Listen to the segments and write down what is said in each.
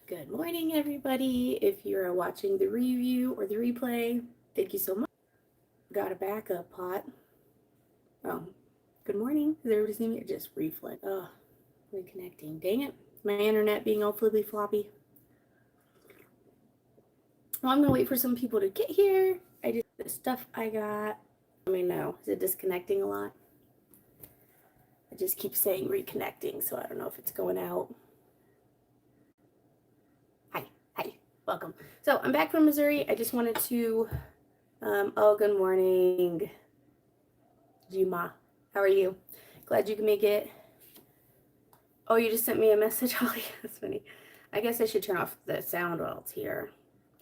Good morning, everybody. If you're watching the review or the replay, thank you so much. Got a backup pot. Oh, good morning. Is everybody seeing me? It just reflect. Oh, reconnecting. Dang it. My internet being all flippy floppy. Well, I'm going to wait for some people to get here. The stuff I got. Let me know. Is it disconnecting a lot? I just keep saying reconnecting, so I don't know if it's going out. Hi, welcome. So I'm back from Missouri. I just wanted to, good morning, Juma. How are you? Glad you can make it. Oh, you just sent me a message, Holly. That's funny. I guess I should turn off the sound while it's here.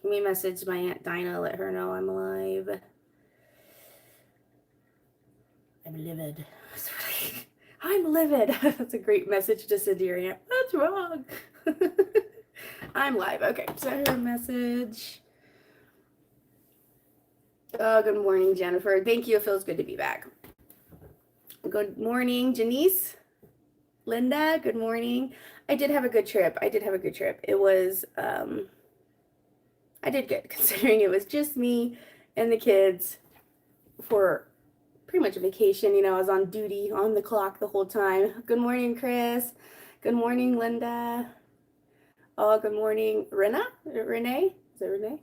Give me a message to my Aunt Dinah, let her know I'm alive. I'm livid. I'm livid. That's a great message to send to your aunt. What's wrong? I'm live. Okay, send her a message. Oh, good morning, Jennifer. Thank you. It feels good to be back. Good morning, Janice. Linda, good morning. I did have a good trip. It was, I did good considering it was just me and the kids for pretty much a vacation. You know, I was on duty, on the clock the whole time. Good morning, Chris. Good morning, Linda. Oh, good morning, Renee? Is it Renee?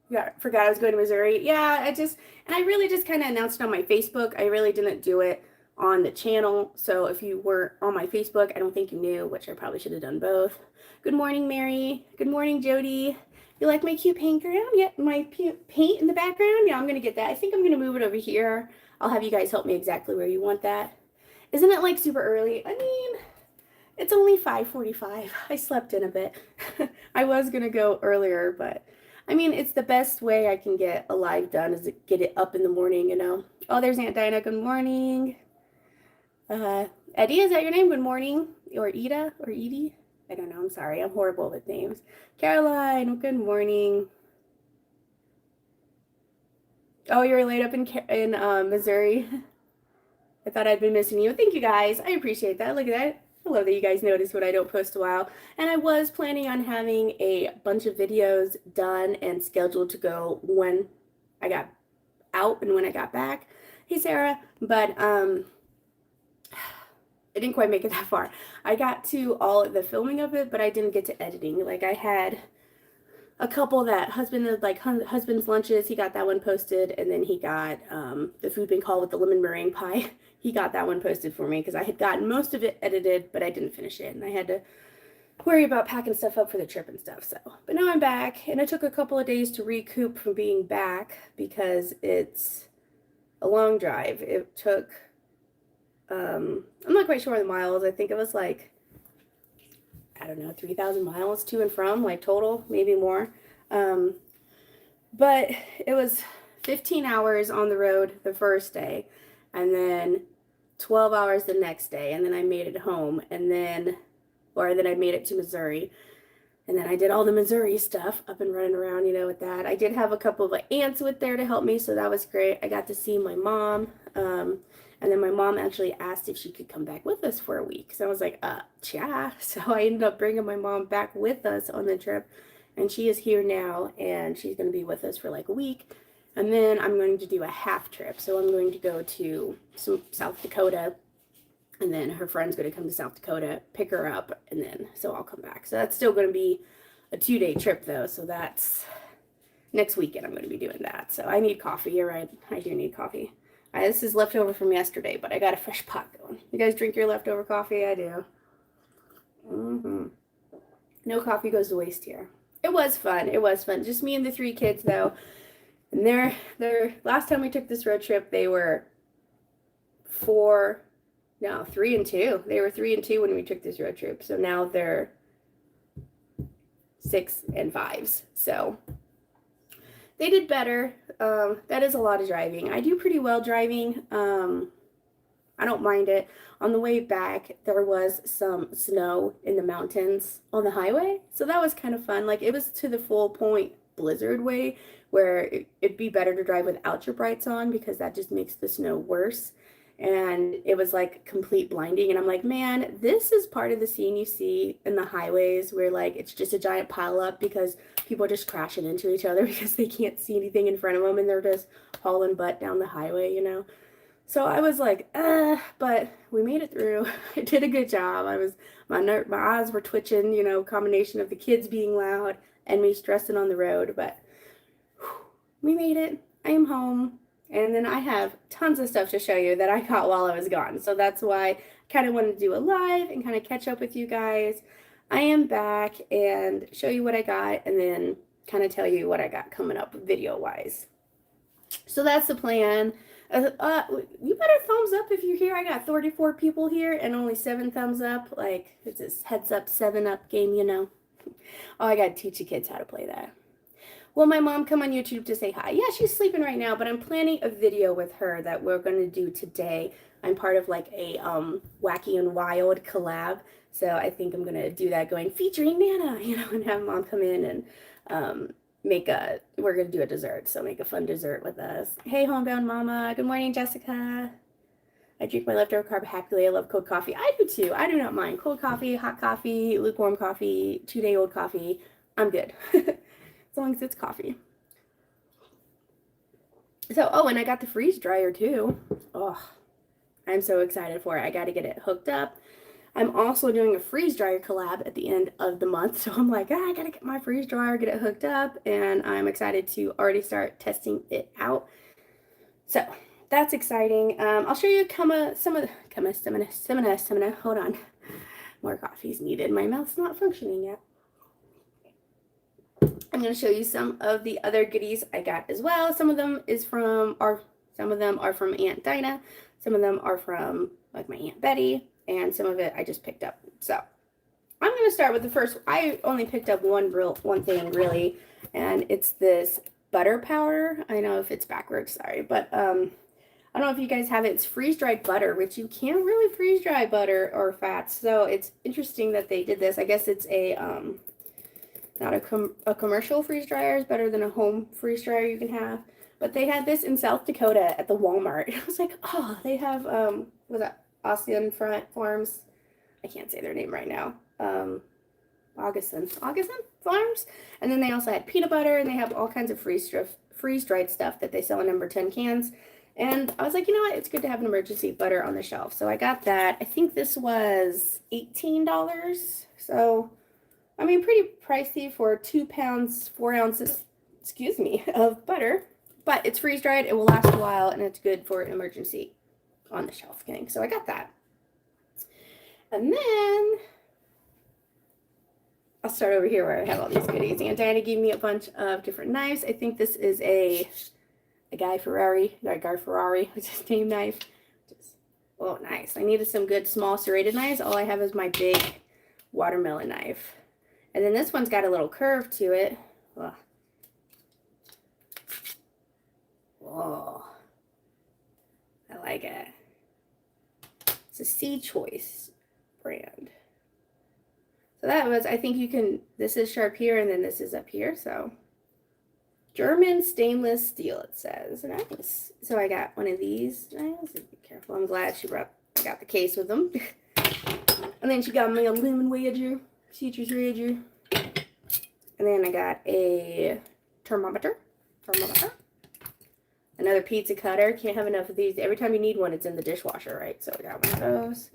Yeah, forgot I was going to Missouri. Yeah, I really just kind of announced it on my Facebook. I really didn't do it on the channel. So if you were on my Facebook, I don't think you knew, which I probably should have done both. Good morning, Mary. Good morning, Jody. You like my cute paint ground? Yeah, my paint in the background? Yeah, I'm going to get that. I think I'm going to move it over here. I'll have you guys help me exactly where you want that. Isn't it like super early? I mean, it's only 5:45. I slept in a bit. I was going to go earlier, but I mean, it's the best way I can get a live done is to get it up in the morning, you know. Oh, there's Aunt Dinah. Good morning. Eddie, is that your name? Good morning. Or Ida or Edie? I don't know. I'm sorry. I'm horrible with names. Caroline, good morning. Oh, you're laid up in Missouri. I thought I'd been missing you. Thank you guys. I appreciate that. Look at that. I love that you guys notice when I don't post a while. And I was planning on having a bunch of videos done and scheduled to go when I got out and when I got back. Hey, Sarah. But I didn't quite make it that far. I got to all the filming of it, but I didn't get to editing. Like I had a couple that husband's lunches. He got that one posted, and then he got the food being called with the lemon meringue pie. He got that one posted for me because I had gotten most of it edited, but I didn't finish it, and I had to worry about packing stuff up for the trip and stuff. So, but now I'm back, and it took a couple of days to recoup from being back because it's a long drive. It took I'm not quite sure the miles. I think it was like, I don't know, 3,000 miles to and from, like total, maybe more. But it was 15 hours on the road the first day, and then 12 hours the next day, and then I made it home, and then I made it to Missouri, and then I did all the Missouri stuff, up and running around, you know, with that. I did have a couple of aunts with there to help me, so that was great. I got to see my mom, and then my mom actually asked if she could come back with us for a week. So I was like, yeah. So I ended up bringing my mom back with us on the trip, and she is here now, and she's going to be with us for like a week. And then I'm going to do a half trip. So I'm going to go to South Dakota, and then her friend's going to come to South Dakota, pick her up, and then so I'll come back. So that's still going to be a 2-day trip though. So that's next weekend I'm going to be doing that. So I need coffee. You're right. I do need coffee. This is leftover from yesterday, but I got a fresh pot going. You guys drink your leftover coffee? I do. No coffee goes to waste here. It was fun. Just me and the 3 kids though. And they're last time we took this road trip, they were 3 and 2. They were 3 and 2 when we took this road trip. So now they're 6 and 5s. So they did better. That is a lot of driving. I do pretty well driving. I don't mind it. On the way back, there was some snow in the mountains on the highway. So that was kind of fun. Like it was to the full point blizzard way where it'd be better to drive without your brights on because that just makes the snow worse. and it was like complete blinding. And I'm like, man, this is part of the scene you see in the highways where like it's just a giant pile up because people are just crashing into each other because they can't see anything in front of them and they're just hauling butt down the highway, you know. So I was like, but we made it through. I did a good job. My eyes were twitching, you know, combination of the kids being loud and me stressing on the road, but whew, we made it. I am home. And then I have tons of stuff to show you that I got while I was gone. So that's why I kind of wanted to do a live and kind of catch up with you guys. I am back and show you what I got and then kind of tell you what I got coming up video-wise. So that's the plan. You better thumbs up if you're here. I got 34 people here and only 7 thumbs up. Like, it's this heads up, 7-up game, you know. Oh, I gotta teach the kids how to play that. Will my mom come on YouTube to say hi? Yeah, she's sleeping right now, but I'm planning a video with her that we're going to do today. I'm part of like a Wacky and Wild collab, so I think I'm going to do that going featuring Nana, you know, and have mom come in and we're going to do a dessert, so make a fun dessert with us. Hey, homebound mama. Good morning, Jessica. I drink my leftover carb happily. I love cold coffee. I do too. I do not mind. Cold coffee, hot coffee, lukewarm coffee, 2-day-old coffee. I'm good. As long as it's coffee. So, oh, and I got the freeze dryer too. Oh, I'm so excited for it. I got to get it hooked up. I'm also doing a freeze dryer collab at the end of the month. So I'm like, I got to get my freeze dryer, get it hooked up. And I'm excited to already start testing it out. So that's exciting. I'll show you hold on. More coffee's needed. My mouth's not functioning yet. I'm going to show you some of the other goodies I got as well. Some of them are from Aunt Dinah. Some of them are from like my Aunt Betty, and some of it I just picked up. So I'm going to start with the first. I only picked up one thing really, and it's this butter powder. I know if it's backwards, sorry, but I don't know if you guys have it. It's freeze-dried butter, which you can't really freeze-dry butter or fats. So it's interesting that they did this. I guess it's a not a commercial freeze dryer is better than a home freeze dryer you can have. But they had this in South Dakota at the Walmart. I was like, oh, they have, was that Ossian Farms? I can't say their name right now. Augustin Farms? And then they also had peanut butter, and they have all kinds of freeze-dried stuff that they sell in number 10 cans. And I was like, you know what? It's good to have an emergency butter on the shelf. So I got that. I think this was $18. So I mean, pretty pricey for 2 pounds, 4 ounces, of butter. But it's freeze-dried, it will last a while, and it's good for an emergency on the shelf thing. So I got that. And then I'll start over here where I have all these goodies. Aunt Diana gave me a bunch of different knives. I think this is a Guy Ferrari, which is name knife. Oh, nice. I needed some good small serrated knives. All I have is my big watermelon knife. And then this one's got a little curve to it. Ugh. Whoa. I like it. It's a Sea Choice brand. So that was, I think you can, this is sharp here and then this is up here. So German stainless steel, it says. Nice. So I got one of these. Be careful. I'm glad I got the case with them. And then she got me a lemon wedger. Citrus wedger. And then I got a thermometer. Another pizza cutter. Can't have enough of these. Every time you need one, it's in the dishwasher, right? So I got one of those.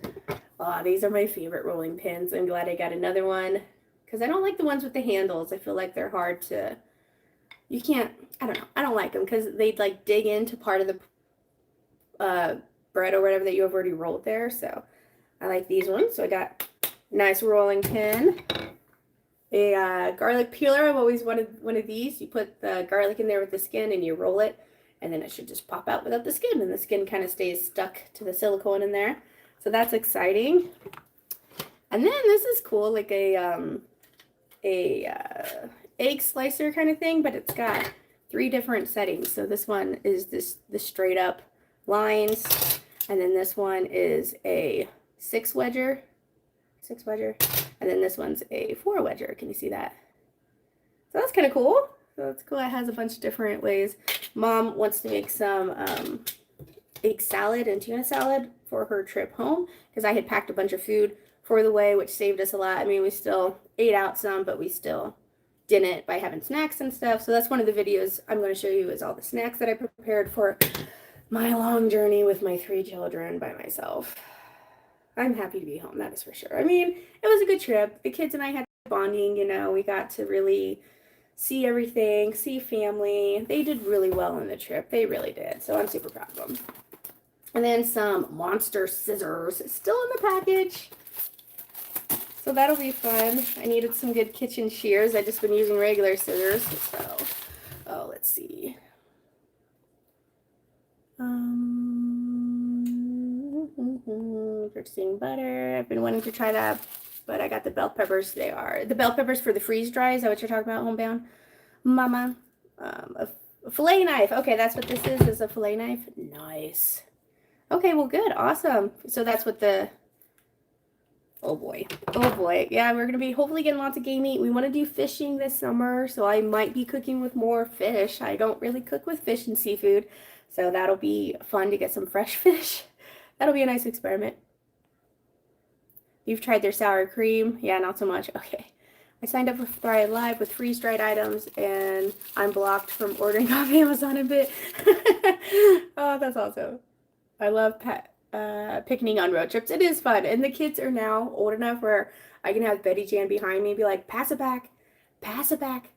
Oh, these are my favorite rolling pins. I'm glad I got another one. Because I don't like the ones with the handles. I feel like they're hard to... You can't... I don't know. I don't like them because they'd like dig into part of the bread or whatever that you have already rolled there. So I like these ones. So I got nice rolling pin. A garlic peeler. I've always wanted one of these. You put the garlic in there with the skin and you roll it, and then it should just pop out without the skin, and the skin kind of stays stuck to the silicone in there. So that's exciting. And then this is cool, like a egg slicer kind of thing, but it's got 3 different settings. So this one is the straight up lines, and then this one is a 6 wedger, and then this one's a 4 wedger. Can you see that? So that's kind of cool. So it's cool. It has a bunch of different ways. Mom wants to make some egg salad and tuna salad for her trip home because I had packed a bunch of food for the way, which saved us a lot. I mean, we still ate out some, but we still didn't by having snacks and stuff. So that's one of the videos I'm going to show you is all the snacks that I prepared for my long journey with my 3 children by myself. I'm happy to be home, that is for sure. I mean, it was a good trip. The kids and I had bonding, you know, we got to really see everything, see family. They did really well on the trip. They really did. So I'm super proud of them. And then some monster scissors still in the package. So that'll be fun. I needed some good kitchen shears. I've just been using regular scissors. So, oh, let's see. Purchasing butter. I've been wanting to try that, but I got the bell peppers. They are the bell peppers for the freeze dry. Is that what you're talking about, homebound mama? A fillet knife. Okay, that's what this is a fillet knife. Nice. Okay, well, good. Awesome. So that's what the, oh boy. Oh boy. Yeah, we're going to be hopefully getting lots of game meat. We want to do fishing this summer, so I might be cooking with more fish. I don't really cook with fish and seafood, so that'll be fun to get some fresh fish. That'll be a nice experiment. You've tried their sour cream? Yeah, not so much. Okay. I signed up with Thrive Live with freeze-dried items, and I'm blocked from ordering off Amazon a bit. Oh, that's awesome. I love picnicking on road trips. It is fun, and the kids are now old enough where I can have Betty Jan behind me and be like, pass it back, pass it back.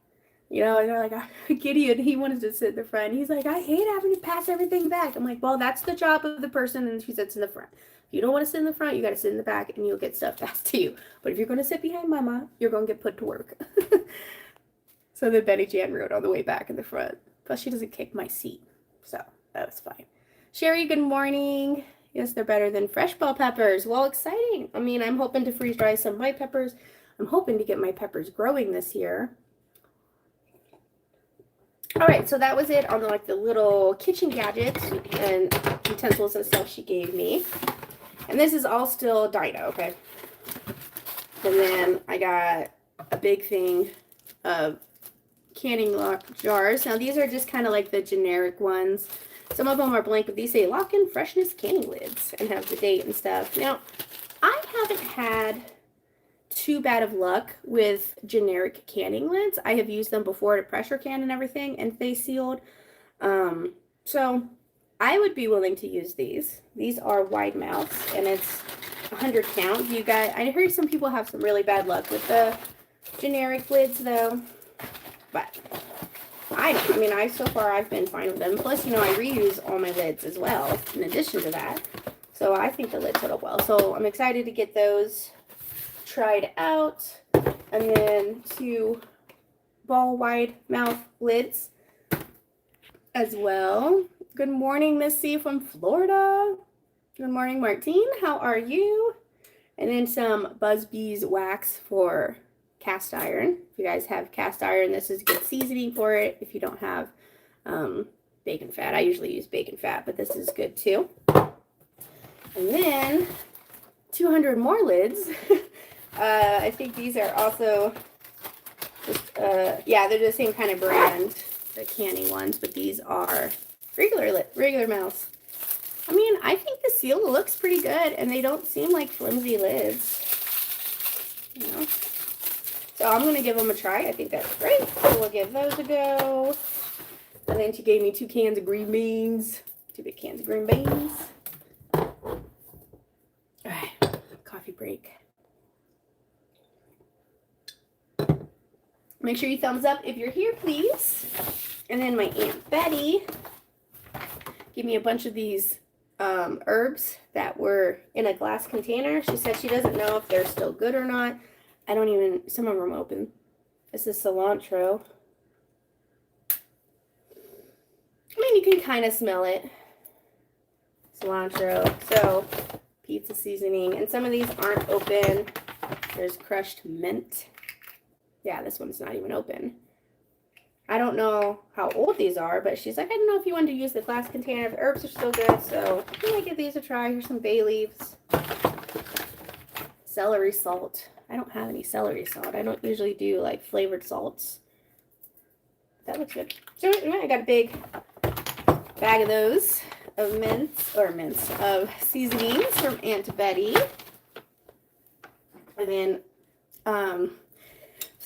You know, and they're like, Gideon, he wanted to sit in the front. He's like, I hate having to pass everything back. I'm like, well, that's the job of the person, and she sits in the front. If you don't want to sit in the front, you got to sit in the back, and you'll get stuff passed to you. But if you're going to sit behind Mama, you're going to get put to work. So then Betty Jan rode on the way back in the front. Plus, she doesn't kick my seat, so that was fine. Sherry, good morning. Yes, they're better than fresh bell peppers. Well, exciting. I mean, I'm hoping to freeze dry some of my peppers. I'm hoping to get my peppers growing this year. All right, so that was it on the little kitchen gadgets and utensils and stuff she gave me. And this is all still Dinah, okay? And then I got a big thing of canning lock jars. Now, these are just kind of like the generic ones. Some of them are blank, but these say lock-in freshness canning lids and have the date and stuff. Now, I haven't had too bad of luck with generic canning lids. I have used them before to pressure can and everything, and they sealed. So I would be willing to use these. These are wide mouths, and it's 100 count. You guys, I heard some people have some really bad luck with the generic lids, though. But so far I've been fine with them. Plus, you know, I reuse all my lids as well, in addition to that. So I think the lids hold up well. So I'm excited to get those tried out. And then 2 ball wide mouth lids as well. Good morning, Missy from Florida. Good morning, Martine. How are you? And then some Busby's wax for cast iron. If you guys have cast iron, this is good seasoning for it. If you don't have bacon fat, I usually use bacon fat, but this is good too. And then 200 more lids. I think these are also just, yeah, they're the same kind of brand, the canning ones, but these are regular mouths. I mean, I think the seal looks pretty good, and they don't seem like flimsy lids, you know. So I'm going to give them a try. I think that's great. So we'll give those a go. And then she gave me 2 cans of green beans. 2 big cans of green beans. All right, coffee break. Make sure you thumbs up if you're here, please. And then my Aunt Betty gave me a bunch of these herbs that were in a glass container. She said she doesn't know if they're still good or not. I don't even, some of them are open. This is cilantro. I mean, you can kind of smell it. Cilantro. So, pizza seasoning. And some of these aren't open. There's crushed mint. Yeah, this one's not even open. I don't know how old these are, but she's like, I don't know if you wanted to use the glass container. The herbs are still good, so I'm going to give these a try. Here's some bay leaves. Celery salt. I don't have any celery salt. I don't usually do like flavored salts. That looks good. So I got a big bag of those. of of seasonings from Aunt Betty. And then, for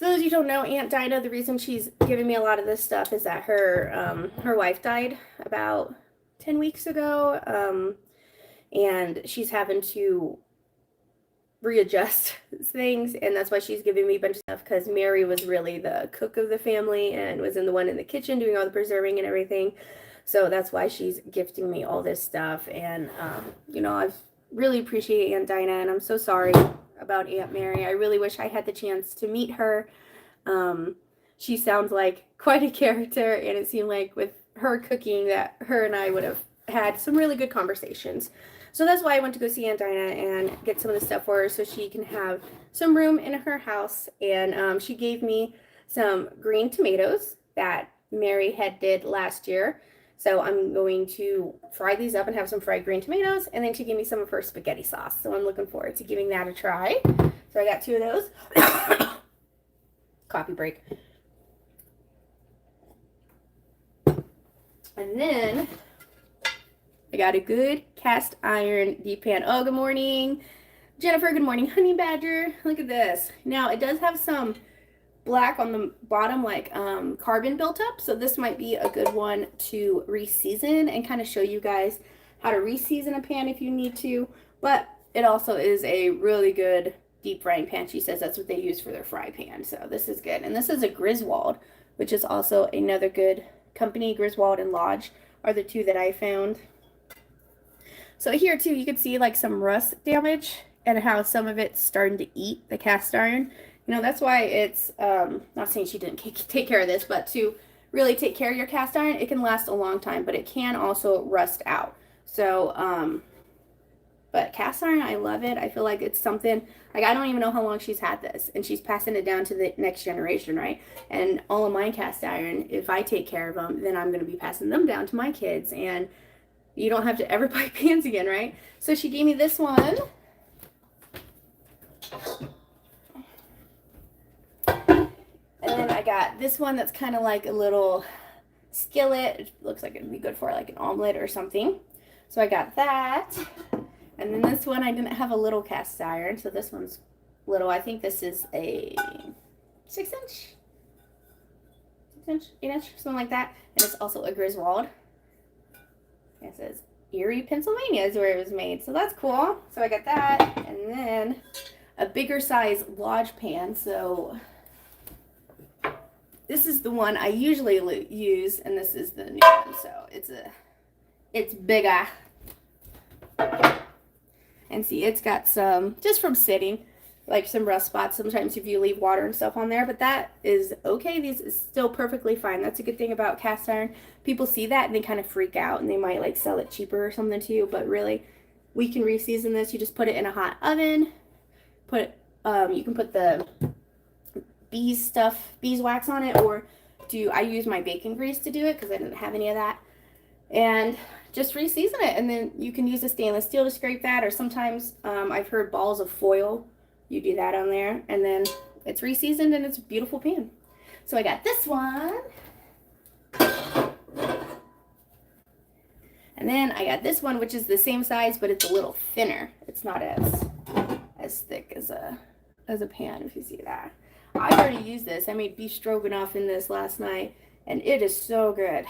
those of you who don't know, Aunt Dinah, the reason she's giving me a lot of this stuff is that her wife died about 10 weeks ago, and she's having to readjust things, and that's why she's giving me a bunch of stuff, because Mary was really the cook of the family and was the one in the kitchen doing all the preserving and everything. So that's why she's gifting me all this stuff. And you know, I really appreciate Aunt Dinah, and I'm so sorry about Aunt Mary. I really wish I had the chance to meet her. She sounds like quite a character, and it seemed like with her cooking that her and I would have had some really good conversations. So that's why I went to go see Aunt Dinah and get some of the stuff for her so she can have some room in her house. And she gave me some green tomatoes that Mary had did last year. So I'm going to fry these up and have some fried green tomatoes. And then she gave me some of her spaghetti sauce. So I'm looking forward to giving that a try. So I got 2 of those. Coffee break. And then I got a good cast iron deep pan. Oh, good morning, Jennifer. Good morning, Honey Badger. Look at this. Now, it does have some black on the bottom, like carbon built up. So this might be a good one to re-season and kind of show you guys how to re-season a pan if you need to. But it also is a really good deep frying pan. She says that's what they use for their fry pan. So this is good. And this is a Griswold, which is also another good company. Griswold and Lodge are the 2 that I found. So here too, you can see like some rust damage and how some of it's starting to eat the cast iron. You know, that's why it's, not saying she didn't take care of this, but to really take care of your cast iron, it can last a long time, but it can also rust out. So, but cast iron, I love it. I feel like it's something, like I don't even know how long she's had this, and she's passing it down to the next generation, right? And all of my cast iron, if I take care of them, then I'm going to be passing them down to my kids, and you don't have to ever buy pans again, right? So she gave me this one. And then I got this one that's kind of like a little skillet. It looks like it would be good for like an omelet or something. So I got that. And then this one, I didn't have a little cast iron, so this one's little. I think this is a 6-inch, 8-inch, something like that. And it's also a Griswold. It says Erie, Pennsylvania is where it was made. So that's cool. So I got that. And then a bigger size Lodge pan. So this is the one I usually use, and this is the new one. So it's bigger. And see, it's got some, just from sitting, like some rust spots sometimes if you leave water and stuff on there, but that is okay. These is still perfectly fine. That's a good thing about cast iron. People see that and they kind of freak out, and they might like sell it cheaper or something to you, but really we can re-season this. You just put it in a hot oven, you can put the beeswax on it, or I use my bacon grease to do it because I didn't have any of that, and just re-season it. And then you can use a stainless steel to scrape that, or sometimes I've heard balls of foil. You do that on there, and then it's re-seasoned, and it's a beautiful pan. So I got this one. And then I got this one, which is the same size, but it's a little thinner. It's not as thick as a pan, if you see that. I've already used this. I made beef stroganoff in this last night, and it is so good.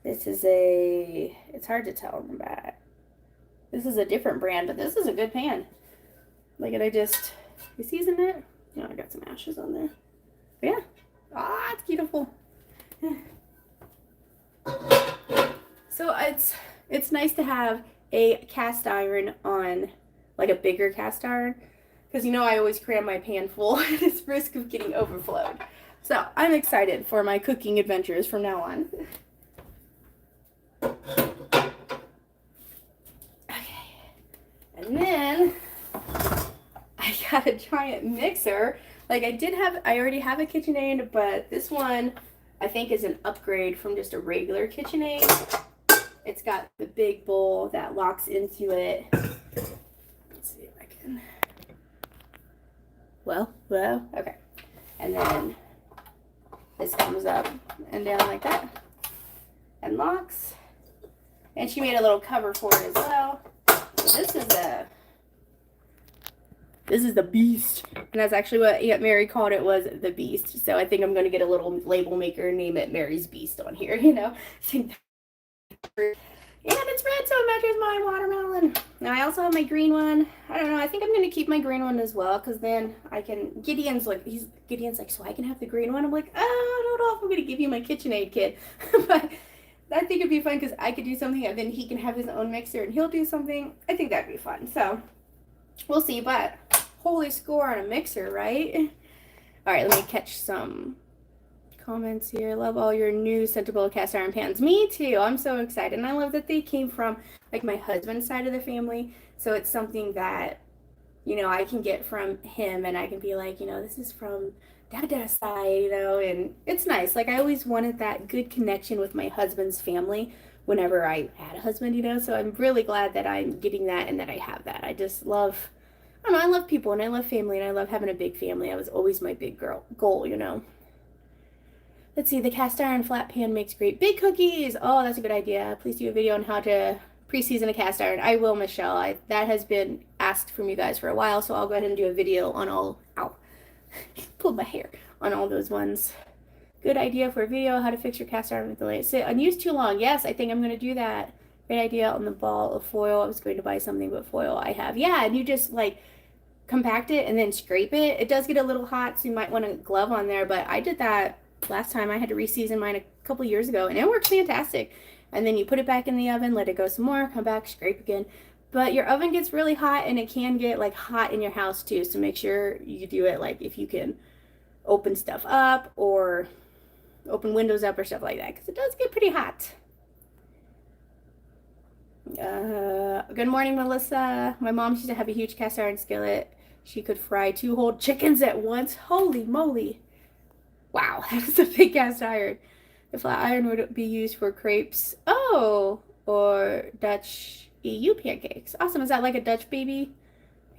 This is it's hard to tell from that. This is a different brand, but this is a good pan. Like, and you seasoned it. You know, I got some ashes on there. But yeah. It's beautiful. So it's nice to have a cast iron on, like a bigger cast iron, because you know I always cram my pan full at its risk of getting overflowed. So I'm excited for my cooking adventures from now on. Okay, and then I got a giant mixer. Like I already have a KitchenAid, but this one I think is an upgrade from just a regular KitchenAid. It's got the big bowl that locks into it. Let's see if I can. Well, okay. And then this comes up and down like that and locks. And she made a little cover for it as well. So this is the beast. And that's actually what Aunt Mary called it, was the beast. So I think I'm going to get a little label maker and name it Mary's Beast on here, you know. And it's red, so it matches my watermelon. Now I also have my green one. I don't know, I think I'm going to keep my green one as well, because then I can, Gideon's like, so I can have the green one? I'm like, oh, I don't know if I'm going to give you my KitchenAid kit. But I think it'd be fun, because I could do something and then he can have his own mixer and he'll do something. I think that'd be fun. So we'll see, but holy score on a mixer, right? All right, let me catch some comments here. Love all your new Scentsable cast iron pans. Me too. I'm so excited. And I love that they came from like my husband's side of the family. So it's something that, you know, I can get from him and I can be like, you know, this is from Dada's side, you know, and it's nice. Like I always wanted that good connection with my husband's family whenever I had a husband, you know. So I'm really glad that I'm getting that and that I have that. I just love, I don't know, I love people and I love family and I love having a big family. That was always my big goal, you know. Let's see, the cast iron flat pan makes great big cookies. Oh, that's a good idea. Please do a video on how to pre-season a cast iron. I will, Michelle. That has been asked from you guys for a while, so I'll go ahead and do a video on all, ow, pulled my hair, on all those ones. Good idea for a video, how to fix your cast iron with the light. Sit unused too long. Yes, I think I'm going to do that. Great idea on the ball of foil. I was going to buy something, but foil I have. Yeah, and you just like compact it and then scrape it. It does get a little hot, so you might want a glove on there, but I did that last time. I had to re-season mine a couple years ago and it works fantastic. And then you put it back in the oven, let it go some more, come back, scrape again. But your oven gets really hot and it can get like hot in your house too, so make sure you do it like if you can open stuff up or open windows up or stuff like that, because it does get pretty hot. Good morning, Melissa. My mom used to have a huge cast iron skillet. She could fry 2 whole chickens at once. Holy moly. Wow, that was a big cast iron. The flat iron would be used for crepes. Oh, or Dutch EU pancakes. Awesome. Is that like a Dutch baby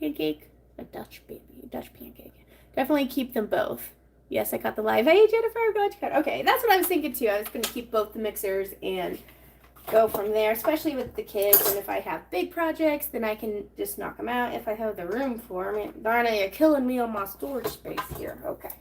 pancake? A Dutch pancake. Definitely keep them both. Yes, I got the live. Hey, Jennifer, I'm glad you got. Okay, that's what I was thinking too. I was going to keep both the mixers and go from there, especially with the kids. And if I have big projects, then I can just knock them out if I have the room for them. Darn it, you're killing me on my storage space here. Okay.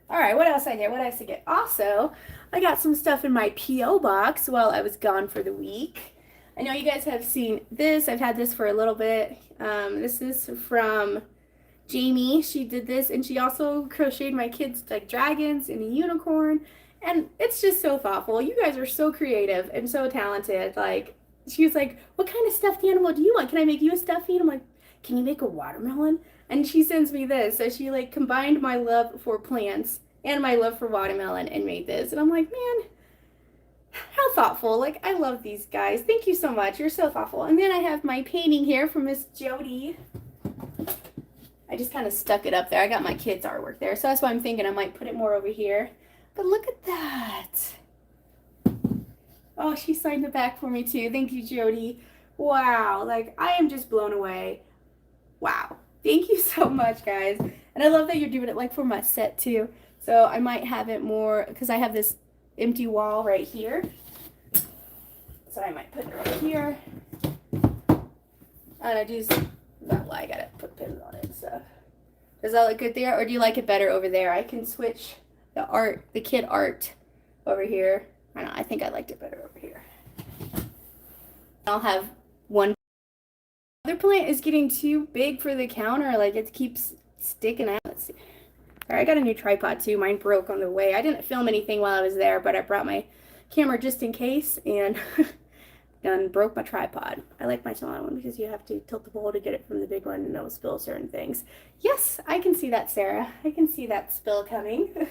All right, what else I get? What else I get? Also, I got some stuff in my P.O. box while I was gone for the week. I know you guys have seen this. I've had this for a little bit. This is from Jamie. She did this, and she also crocheted my kids like dragons and a unicorn. And it's just so thoughtful. You guys are so creative and so talented. Like, she was like, what kind of stuffed animal do you want? Can I make you a stuffy? And I'm like, can you make a watermelon? And she sends me this. So she like combined my love for plants and my love for watermelon and made this. And I'm like, man, how thoughtful. Like, I love these guys. Thank you so much. You're so thoughtful. And then I have my painting here from Miss Jody. I just kind of stuck it up there. I got my kids' artwork there. So that's why I'm thinking I might put it more over here. But look at that. Oh, she signed the back for me too. Thank you, Jody. Wow. Like, I am just blown away. Wow. Thank you so much, guys. And I love that you're doing it like for my set too. So I might have it more, because I have this empty wall right here. So I might put it right here. And I just, well, I gotta put pins on it, so. Does that look good there? Or do you like it better over there? I can switch the kid art over here. I don't know, I think I liked it better over here. I'll have one. The other plant is getting too big for the counter. Like, it keeps sticking out. Let's see. All right, I got a new tripod too. Mine broke on the way. I didn't film anything while I was there, but I brought my camera just in case, and done broke my tripod. I like my smaller one because you have to tilt the bowl to get it from the big one and it'll spill certain things. Yes, I can see that, Sarah. I can see that spill coming.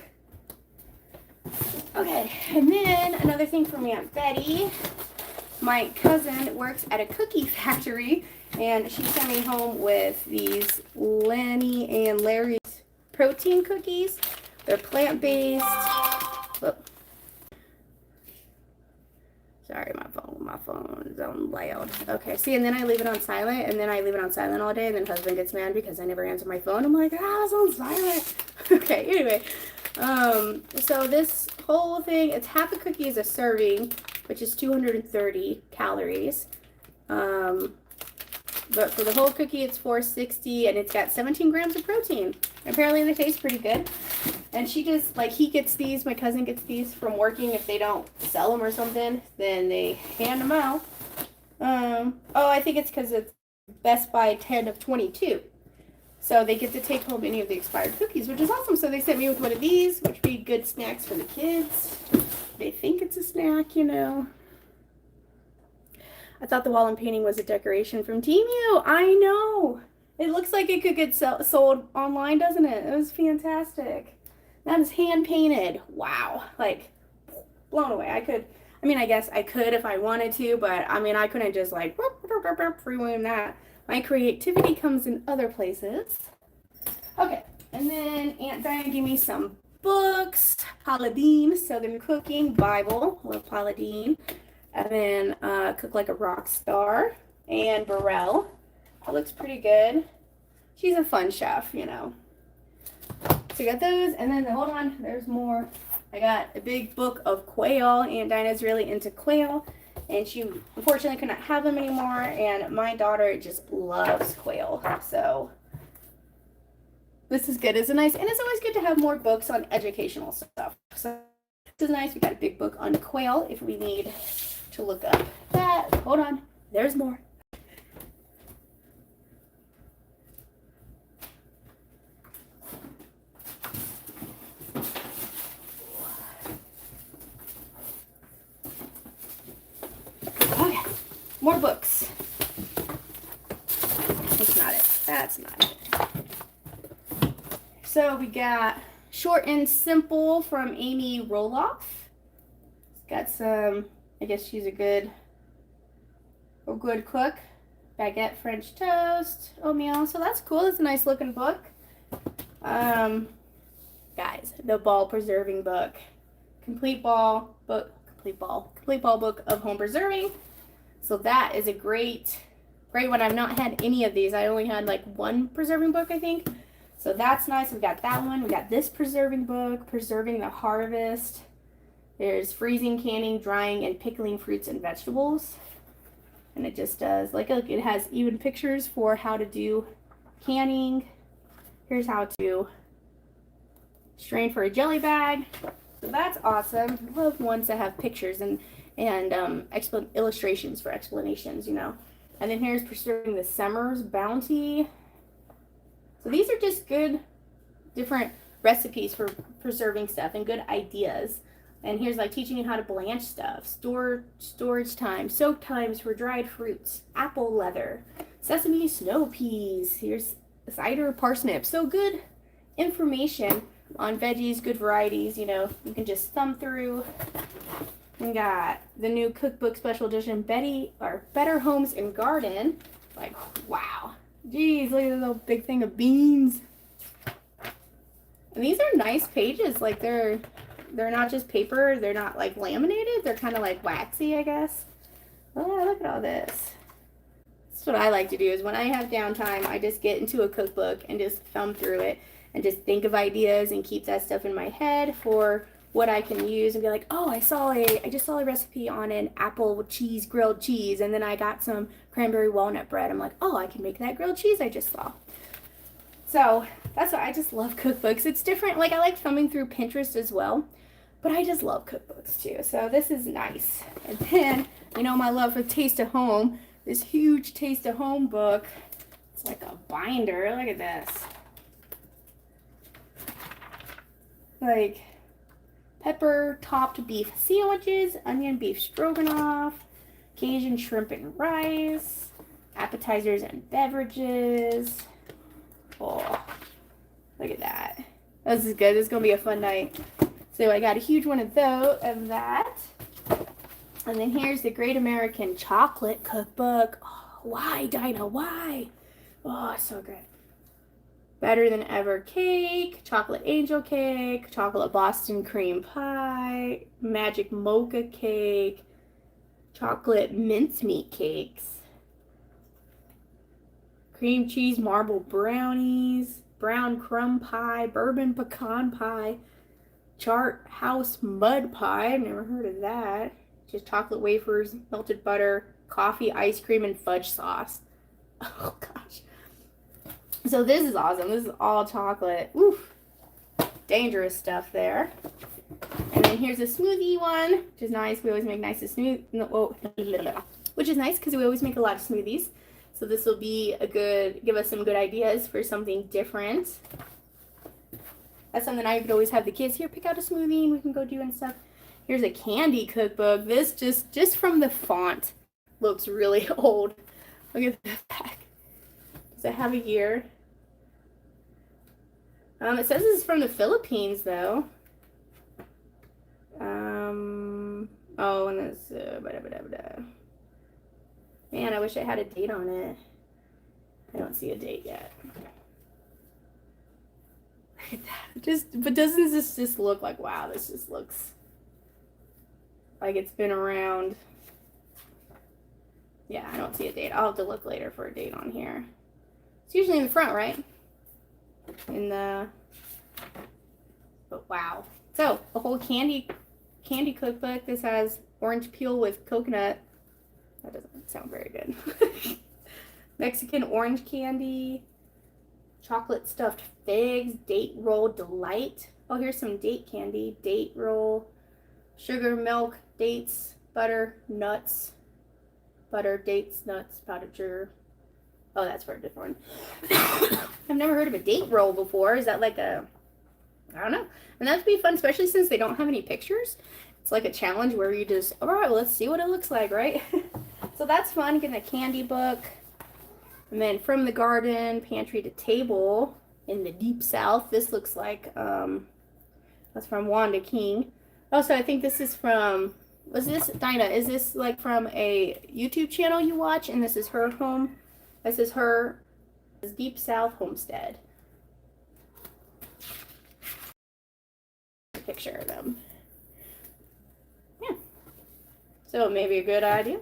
Okay, and then another thing from Aunt Betty. My cousin works at a cookie factory, and she sent me home with these Lenny and Larry's protein cookies. They're plant-based. Sorry, my phone is on loud. Okay, see, and then I leave it on silent, and then I leave it on silent all day, and then husband gets mad because I never answer my phone. I'm like, ah, it's on silent. Okay, anyway, so this whole thing, it's half a cookie is a serving, which is 230 calories. But for the whole cookie, it's 460, and it's got 17 grams of protein. Apparently, they taste pretty good. And she just, like, he gets these, my cousin gets these from working. If they don't sell them or something, then they hand them out. Oh, I think it's because it's Best Buy 10 of 22. So they get to take home any of the expired cookies, which is awesome. So they sent me with one of these, which would be good snacks for the kids. They think it's a snack, you know. I thought the wall I'm painting was a decoration from Temu. I know. It looks like it could get sold online, doesn't it? It was fantastic. That is hand painted. Wow. Like, blown away. I guess I could if I wanted to, but I mean, I couldn't just like freewheel that. My creativity comes in other places. Okay. And then Aunt Diane gave me some books. Paladine, Southern Cooking, Bible. Love Paladine. And then Cook Like a Rock Star. And Burrell. That looks pretty good. She's a fun chef, you know. So I got those, and then hold on, there's more. I got a big book of quail. Aunt Dinah's really into quail, and she unfortunately could not have them anymore, and my daughter just loves quail. So this is good. It's nice, and it's always good to have more books on educational stuff. So this is nice. We got a big book on quail if we need to look up that. Hold on, there's more. Okay, more books. That's not it. That's not it. So we got Short and Simple from Amy Roloff. Got some, I guess she's a good cook. Baguette French toast, oatmeal. So that's cool. It's a nice looking book. Guys, the ball preserving book. Complete ball book of home preserving. So that is a great one. I've not had any of these. I only had like one preserving book, I think. So that's nice. We got that one. We got this preserving book, Preserving the Harvest. There's freezing, canning, drying, and pickling fruits and vegetables. And it just does, like, look, it has even pictures for how to do canning. Here's how to strain for a jelly bag. So that's awesome. I love ones that have pictures and illustrations for explanations, you know. And then here's Preserving the Summer's Bounty. So these are just good, different recipes for preserving stuff and good ideas. And here's like teaching you how to blanch stuff, storage time, soak times for dried fruits, apple leather, sesame snow peas. Here's cider parsnips. So good information on veggies, good varieties, you know, you can just thumb through. We got the new Cookbook Special Edition Better Homes and Garden. Like, wow. Geez, look at this little big thing of beans. And these are nice pages. Like, they're not just paper. They're not, like, laminated. They're kind of, like, waxy, I guess. Oh, look at all this. That's what I like to do is when I have downtime, I just get into a cookbook and just thumb through it and just think of ideas and keep that stuff in my head for what I can use and be like, oh, I just saw a recipe on an apple cheese grilled cheese, and then I got some cranberry walnut bread. I'm like, oh, I can make that grilled cheese I just saw. So that's why I just love cookbooks. It's different. Like, I like thumbing through Pinterest as well, but I just love cookbooks too. So this is nice. And then, you know, my love for Taste of Home, this huge Taste of Home book. It's like a binder. Look at this. Like, pepper topped beef sandwiches, onion beef stroganoff, Cajun shrimp and rice, appetizers and beverages. Oh, look at that. This is good. This is going to be a fun night. So I got a huge one of that. And then here's the Great American Chocolate Cookbook. Oh, why, Dinah? Why? Oh, so good. Better Than Ever cake, chocolate angel cake, chocolate Boston cream pie, magic mocha cake. chocolate mincemeat cakes, cream cheese marble brownies, brown crumb pie, bourbon pecan pie, chart house mud pie. I've never heard of that. Just chocolate wafers, melted butter, coffee, ice cream, and fudge sauce. Oh gosh. So this is awesome. This is all chocolate. Oof. Dangerous stuff there. And then here's a smoothie one, which is nice. We always make nice smoothies. Which is nice because we always make a lot of smoothies. So this will be give us some good ideas for something different. That's something I could always have the kids here pick out a smoothie and we can go do and stuff. Here's a candy cookbook. This just from the font looks really old. Look at the back. Does it have a year? It says this is from the Philippines though. Oh, and it's man, I wish I had a date on it. I don't see a date yet. Look at that. But doesn't this just look like, wow, this just looks like it's been around. Yeah, I don't see a date. I'll have to look later for a date on here. It's usually in the front, right? But wow. So, a whole candy cookbook. This has orange peel with coconut. That doesn't sound very good. Mexican orange candy, chocolate stuffed figs, date roll delight. Oh, here's some date candy, date roll, sugar, milk, dates, butter, nuts, butter, dates, nuts, powdered sugar. Oh, that's for a different one. I've never heard of a date roll before. Is that like a, I don't know. And that'd be fun, especially since they don't have any pictures. It's like a challenge where you just, all right, well, let's see what it looks like, right? So that's fun, getting a candy book. And then from the garden, pantry to table in the deep south. This looks like, that's from Wanda King. Also, I think this is from, was this, Dinah, is this like from a YouTube channel you watch? And this is her home. This is her Deep South homestead. Picture of them. Yeah. So maybe a good idea.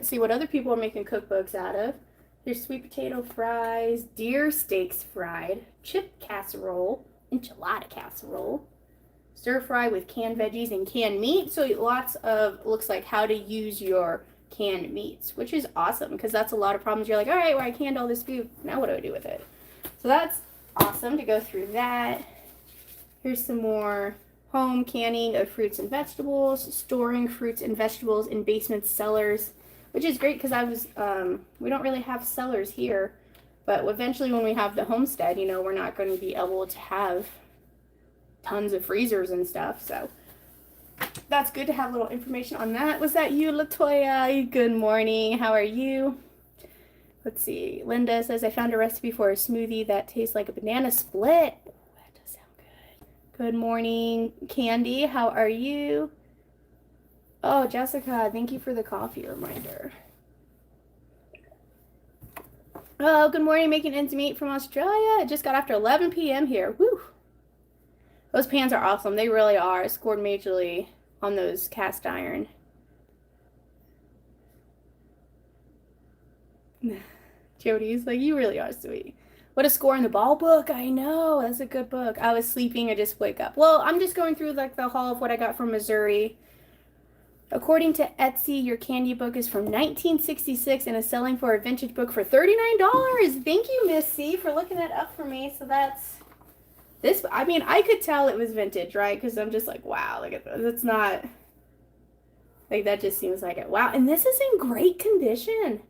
See what other people are making cookbooks out of. Here's sweet potato fries, deer steaks fried, chip casserole, enchilada casserole, stir fry with canned veggies and canned meat. So lots of, looks like how to use your canned meats, which is awesome because that's a lot of problems. You're like, all right, well, I canned all this food. Now what do I do with it? So that's awesome to go through that. Here's some more home canning of fruits and vegetables, storing fruits and vegetables in basement cellars, which is great because we don't really have cellars here, but eventually when we have the homestead, you know, we're not going to be able to have tons of freezers and stuff, so that's good to have a little information on that. Was that you, Latoya? Good morning. How are you? Let's see. Linda says, I found a recipe for a smoothie that tastes like a banana split. Ooh, that does sound good. Good morning, Candy. How are you? Oh, Jessica, thank you for the coffee reminder. Oh, good morning. Making ends meet from Australia. It just got after 11 p.m. here. Woo! Those pans are awesome. They really are. I scored majorly on those cast iron. Jody's like, you really are sweet. What a score in the ball book. I know. That's a good book. I was sleeping. I just wake up. Well, I'm just going through like the haul of what I got from Missouri. According to Etsy, your candy book is from 1966 and is selling for a vintage book for $39. Thank you, Miss C, for looking that up for me. So that's this. I mean, I could tell it was vintage, right? Because I'm just like, wow, look at this. It's not like that. Just seems like it. Wow, and this is in great condition.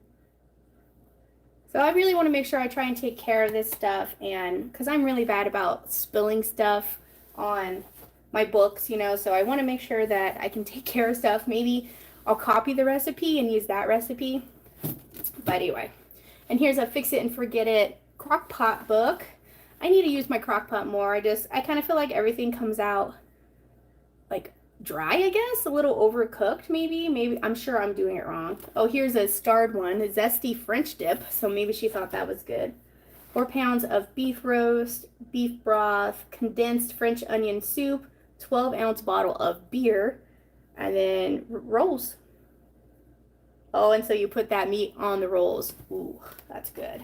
So I really want to make sure I try and take care of this stuff, and because I'm really bad about spilling stuff on my books, you know, so I want to make sure that I can take care of stuff. Maybe I'll copy the recipe and use that recipe. But anyway, and here's a fix it and forget it crock pot book. I need to use my crock pot more. I kind of feel like everything comes out like dry, I guess, a little overcooked maybe. I'm sure I'm doing it wrong. Oh, here's a starred one, a zesty French dip, so maybe she thought that was good. 4 pounds of beef roast, beef broth, condensed French onion soup, 12-ounce bottle of beer, and then rolls. Oh, and so you put that meat on the rolls. Ooh, that's good.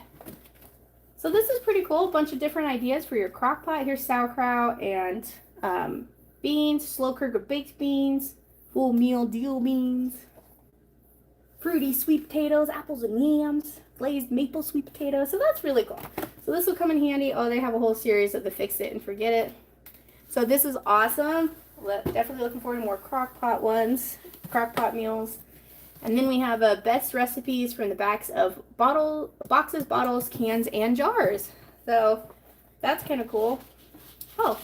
So this is pretty cool. A bunch of different ideas for your crock pot. Here's sauerkraut and beans, slow cooker baked beans, full meal deal beans, fruity sweet potatoes, apples and yams, glazed maple sweet potatoes. So that's really cool. So this will come in handy. Oh, they have a whole series of the fix it and forget it. So this is awesome. Definitely looking forward to more crock pot ones, crock pot meals. And then we have best recipes from the backs of boxes, bottles, cans, and jars. So that's kind of cool. Oh,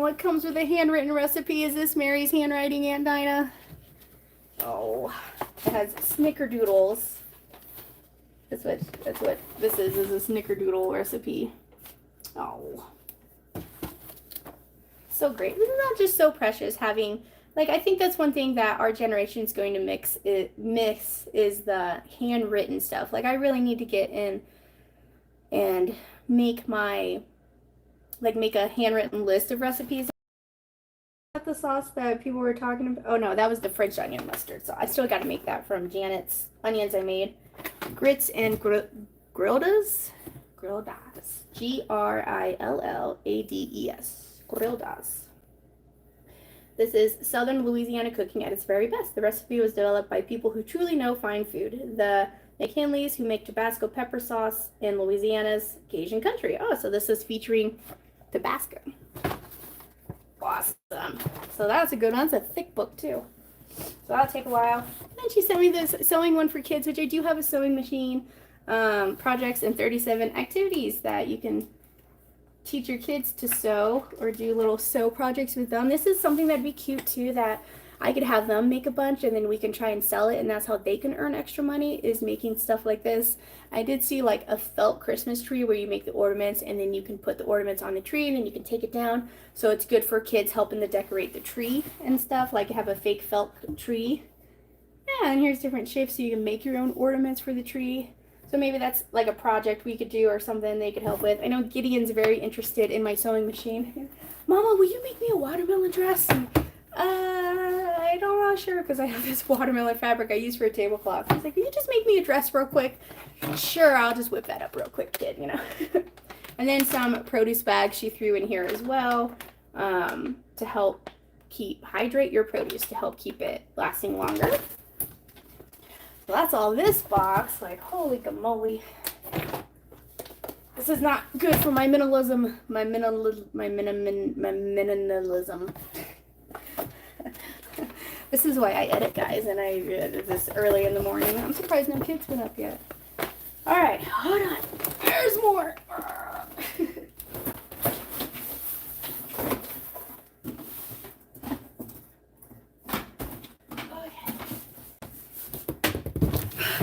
it comes with a handwritten recipe. Is this Mary's handwriting, Aunt Dinah? Oh, it has snickerdoodles. That's what this is a snickerdoodle recipe. Oh, so great. Isn't that just so precious having, like, I think that's one thing that our generation is going to miss is the handwritten stuff. Like, I really need to get in and make a handwritten list of recipes. The sauce that people were talking about. Oh no, that was the French onion mustard. So I still got to make that from Janet's onions I made. Grits and grildas. Grildas. Grillades. Grildas. This is Southern Louisiana cooking at its very best. The recipe was developed by people who truly know fine food. The McKinleys, who make Tabasco pepper sauce in Louisiana's Cajun country. Oh, so this is featuring Tabasco. Awesome. So that's a good one. It's a thick book too. So that'll take a while. And then she sent me this sewing one for kids, which I do have a sewing machine. Projects and 37 activities that you can teach your kids to sew or do little sew projects with them. This is something that'd be cute too, that I could have them make a bunch and then we can try and sell it, and that's how they can earn extra money, is making stuff like this. I did see like a felt Christmas tree where you make the ornaments and then you can put the ornaments on the tree and then you can take it down. So it's good for kids helping to decorate the tree and stuff, like have a fake felt tree. Yeah, and here's different shapes so you can make your own ornaments for the tree. So maybe that's like a project we could do or something they could help with. I know Gideon's very interested in my sewing machine. Mama, will you make me a watermelon dress? I'm not sure because I have this watermelon fabric I use for a tablecloth. He's like, can you just make me a dress real quick? Sure, I'll just whip that up real quick, kid, you know. And then some produce bags she threw in here as well, to help hydrate your produce, to help keep it lasting longer. So that's all this box. Like, holy moly. This is not good for my minimalism. My minimalism. This is why I edit, guys, and I did this early in the morning. I'm surprised no kids been up yet. All right, hold on. There's more.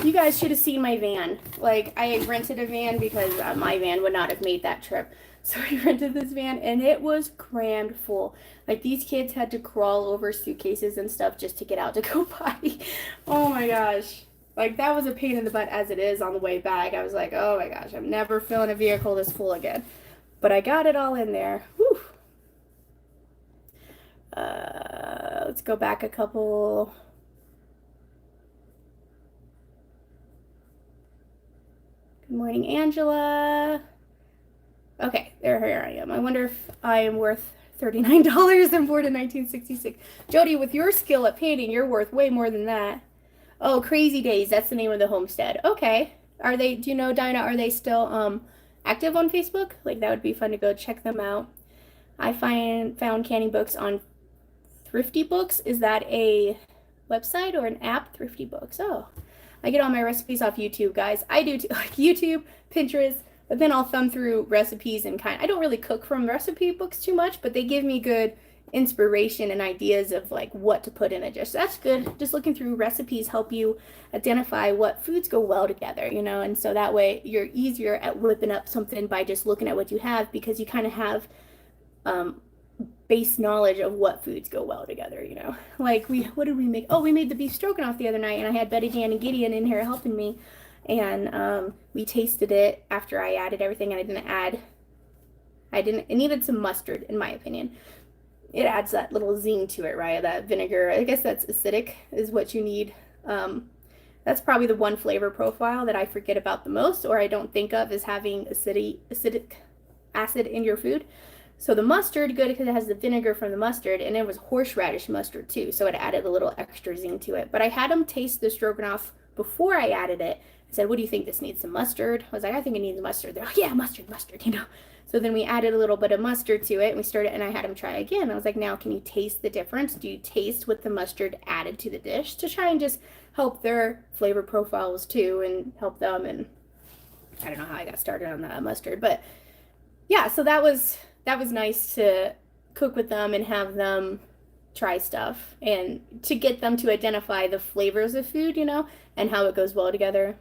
You guys should have seen my van. Like, I rented a van because my van would not have made that trip. So we rented this van and it was crammed full. Like, these kids had to crawl over suitcases and stuff just to get out to go potty. Oh my gosh. Like, that was a pain in the butt as it is on the way back. I was like, oh my gosh, I'm never filling a vehicle this full again. But I got it all in there. Whew. Let's go back a couple. Good morning, Angela. Okay, here I am. I wonder if I am worth $39 and born in 1966. Jody, with your skill at painting, you're worth way more than that. Oh, Crazy Days. That's the name of the homestead. Okay. Are they, do you know, Dinah, are they still active on Facebook? Like, that would be fun to go check them out. I found canning books on Thrifty Books. Is that a website or an app? Thrifty Books. Oh, I get all my recipes off YouTube, guys. I do too, like YouTube, Pinterest, but then I'll thumb through recipes and I don't really cook from recipe books too much, but they give me good inspiration and ideas of like what to put in a dish. So that's good. Just looking through recipes help you identify what foods go well together, you know, and so that way you're easier at whipping up something by just looking at what you have, because you kind of have base knowledge of what foods go well together, you know. Like, what did we make? Oh, we made the beef stroganoff the other night, and I had Betty Jan and Gideon in here helping me, and we tasted it after I added everything, and it needed some mustard, in my opinion. It adds that little zing to it, right? That vinegar, I guess that's acidic, is what you need. That's probably the one flavor profile that I forget about the most, or I don't think of as having acidic acid in your food. So the mustard, good because it has the vinegar from the mustard, and it was horseradish mustard too, so it added a little extra zing to it. But I had them taste the stroganoff before I added it. I said, what do you think? This needs some mustard? I was like, I think it needs mustard. They're like, yeah, mustard, you know. So then we added a little bit of mustard to it, and we started, and I had them try again. I was like, now can you taste the difference? Do you taste what the mustard added to the dish, to try and just help their flavor profiles too, and help them? And I don't know how I got started on the mustard, but yeah, so that was nice to cook with them and have them try stuff and to get them to identify the flavors of food, you know, and how it goes well together.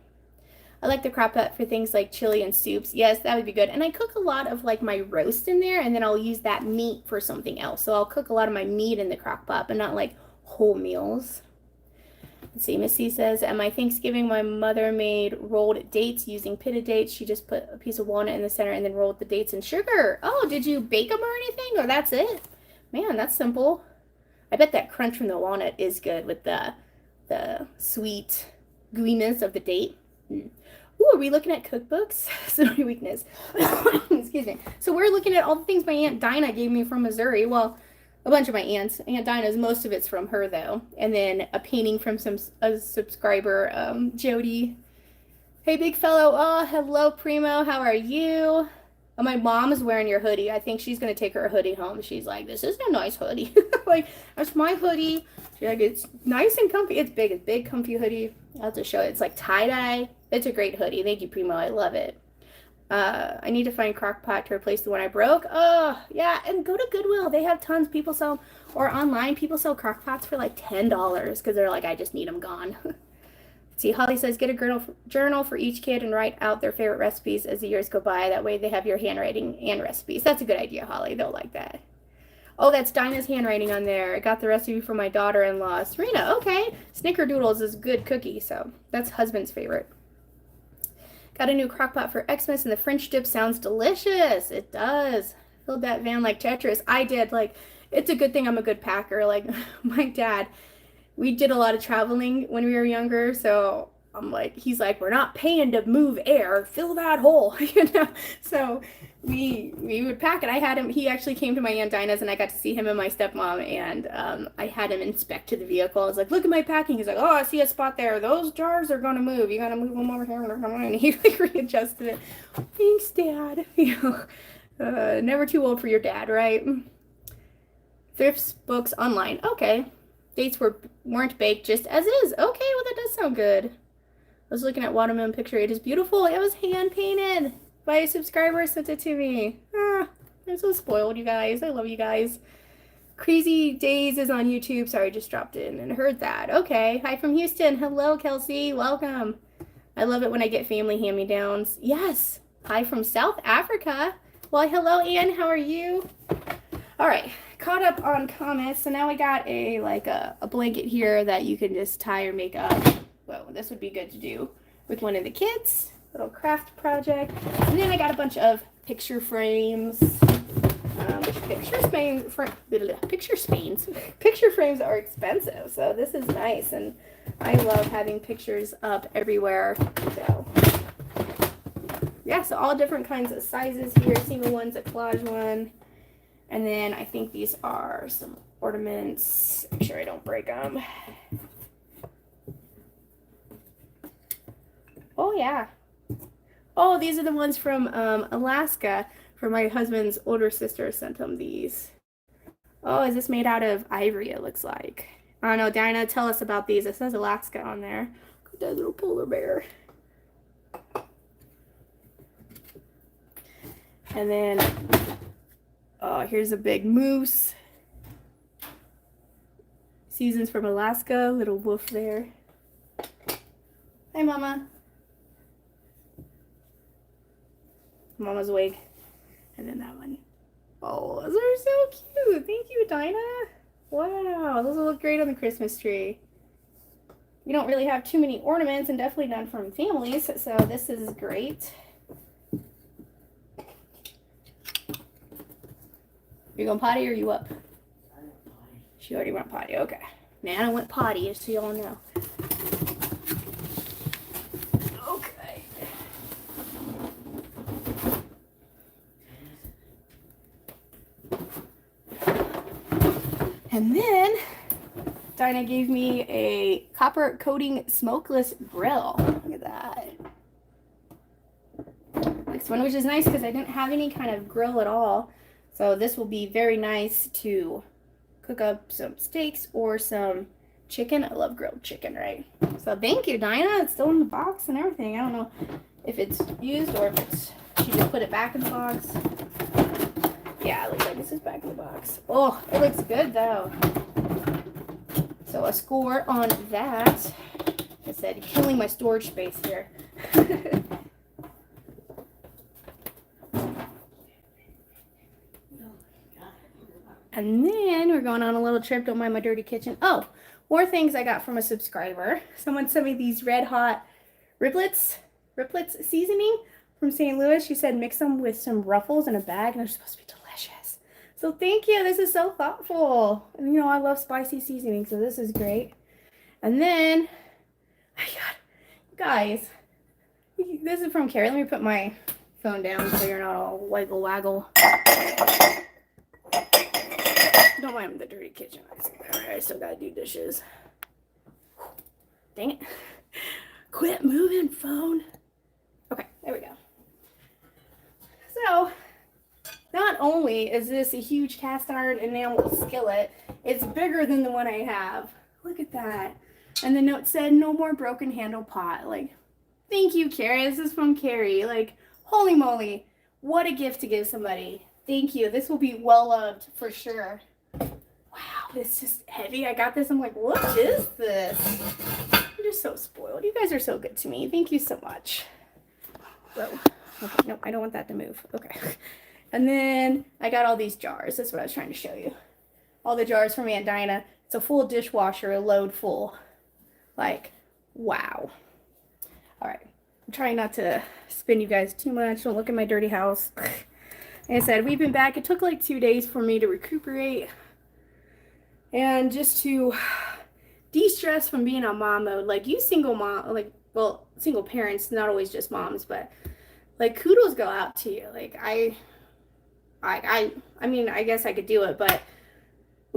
I like the crock pot for things like chili and soups. Yes, that would be good. And I cook a lot of like my roast in there, and then I'll use that meat for something else. So I'll cook a lot of my meat in the crock pot, but not like whole meals. Let's see, Missy says, at my Thanksgiving, my mother made rolled dates using pitted dates. She just put a piece of walnut in the center and then rolled the dates in sugar. Oh, did you bake them or anything? Or that's it? Man, that's simple. I bet that crunch from the walnut is good with the sweet gooiness of the date. Ooh, are we looking at cookbooks? Sorry, weakness. Excuse me. So we're looking at all the things my Aunt Dinah gave me from Missouri. Well, a bunch of my aunts. Aunt Dinah's, most of it's from her though. And then a painting from a subscriber, Jody. Hey, big fellow. Oh, hello, Primo. How are you? Oh, my mom's wearing your hoodie. I think she's going to take her hoodie home. She's like, this is a nice hoodie. Like, that's my hoodie. She's like, it's nice and comfy. It's big, comfy hoodie. I'll have to show it. It's like tie-dye. It's a great hoodie. Thank you, Primo. I love it. I need to find crock pot to replace the one I broke. Oh, yeah. And go to Goodwill. They have tons. People sell, or online, people sell crock pots for like $10 because they're like, I just need them gone. See, Holly says, get a journal for each kid and write out their favorite recipes as the years go by. That way they have your handwriting and recipes. That's a good idea, Holly. They'll like that. Oh, that's Dinah's handwriting on there. I got the recipe from my daughter-in-law, Serena. Okay. Snickerdoodles is a good cookie, so that's husband's favorite. Got a new crock pot for Xmas, and the French dip sounds delicious. It does. Filled that van like Tetris. I did. Like, it's a good thing I'm a good packer. Like, my dad, we did a lot of traveling when we were younger, so I'm like, he's like, we're not paying to move air, fill that hole, you know. So we would pack it. I had him, he actually came to my Aunt Dinah's, and I got to see him and my stepmom, and I had him inspect the vehicle. I was like, look at my packing. He's like, oh, I see a spot there. Those jars are gonna move. You gotta move them over here. And he like readjusted it. Thanks, Dad. You know, never too old for your dad, right? Thrifts books online. Okay. Dates weren't baked, just as is. Okay, well, that does sound good. I was looking at watermelon picture. It is beautiful. It was hand painted by a subscriber. Sent it to me. Ah, I'm so spoiled, you guys. I love you guys. Crazy Days is on YouTube. Sorry, just dropped in and heard that. Okay. Hi from Houston. Hello, Kelsey. Welcome. I love it when I get family hand-me-downs. Yes. Hi from South Africa. Well, hello, Ann. How are you? All right. Caught up on comments. So now I got a blanket here that you can just tie or make up. Whoa, this would be good to do with one of the kids. Little craft project. And then I got a bunch of picture frames. Picture frames are expensive, so this is nice, and I love having pictures up everywhere. So yeah, so all different kinds of sizes here. Single one's a collage one, and then I think these are some ornaments. Make sure I don't break them. Oh yeah. Oh, these are the ones from Alaska. For my husband's older sister sent him these. Oh, is this made out of ivory, it looks like. I don't know, Dinah, tell us about these. It says Alaska on there. That little polar bear. And then, oh, here's a big moose. Seasons from Alaska, little wolf there. Hi, Mama. Mama's awake. And then that one. Oh, those are so cute. Thank you, Dinah. Wow, those will look great on the Christmas tree. We don't really have too many ornaments, and definitely none from families, so this is great. You going potty or are you up? She already went potty. Okay. Nana went potty, just so y'all know. And then Dinah gave me a copper coating smokeless grill. Look at that. Next one, which is nice because I didn't have any kind of grill at all. So this will be very nice to cook up some steaks or some chicken. I love grilled chicken, right? So thank you, Dinah. It's still in the box and everything. I don't know if it's used or if it's she just put it back in the box. Yeah, it looks like this is back in the box. Oh, it looks good though. So a score on that. Like I said, killing my storage space here. And then we're going on a little trip. Don't mind my dirty kitchen. Oh, more things I got from a subscriber. Someone sent me these red hot riblets seasoning from St. Louis. She said mix them with some Ruffles in a bag, and they're supposed to be delicious. So thank you. This is so thoughtful. And you know, I love spicy seasoning, so this is great. And then, I got, guys, this is from Carrie. Let me put my phone down so you're not all waggle waggle. Don't mind the dirty kitchen. I still gotta do dishes. Dang it. Quit moving, phone. Okay, there we go. So, not only is this a huge cast iron enamel skillet, it's bigger than the one I have. Look at that. And the note said, no more broken handle pot. Like, thank you, Carrie. This is from Carrie. Like, holy moly. What a gift to give somebody. Thank you. This will be well loved for sure. Wow, it's just heavy. I got this. I'm like, what is this? You're just so spoiled. You guys are so good to me. Thank you so much. Whoa. Okay, no, I don't want that to move. Okay. And then I got all these jars. That's what I was trying to show you. All the jars from Aunt Dinah. It's a full dishwasher, a load full. Like, wow. All right. I'm trying not to spin you guys too much. Don't look at my dirty house. Like I said, we've been back. It took like 2 days for me to recuperate. And just to de-stress from being on mom mode. Like, you single mom, like, well, single parents, not always just moms, but like, kudos go out to you. Like, I mean, I guess I could do it, but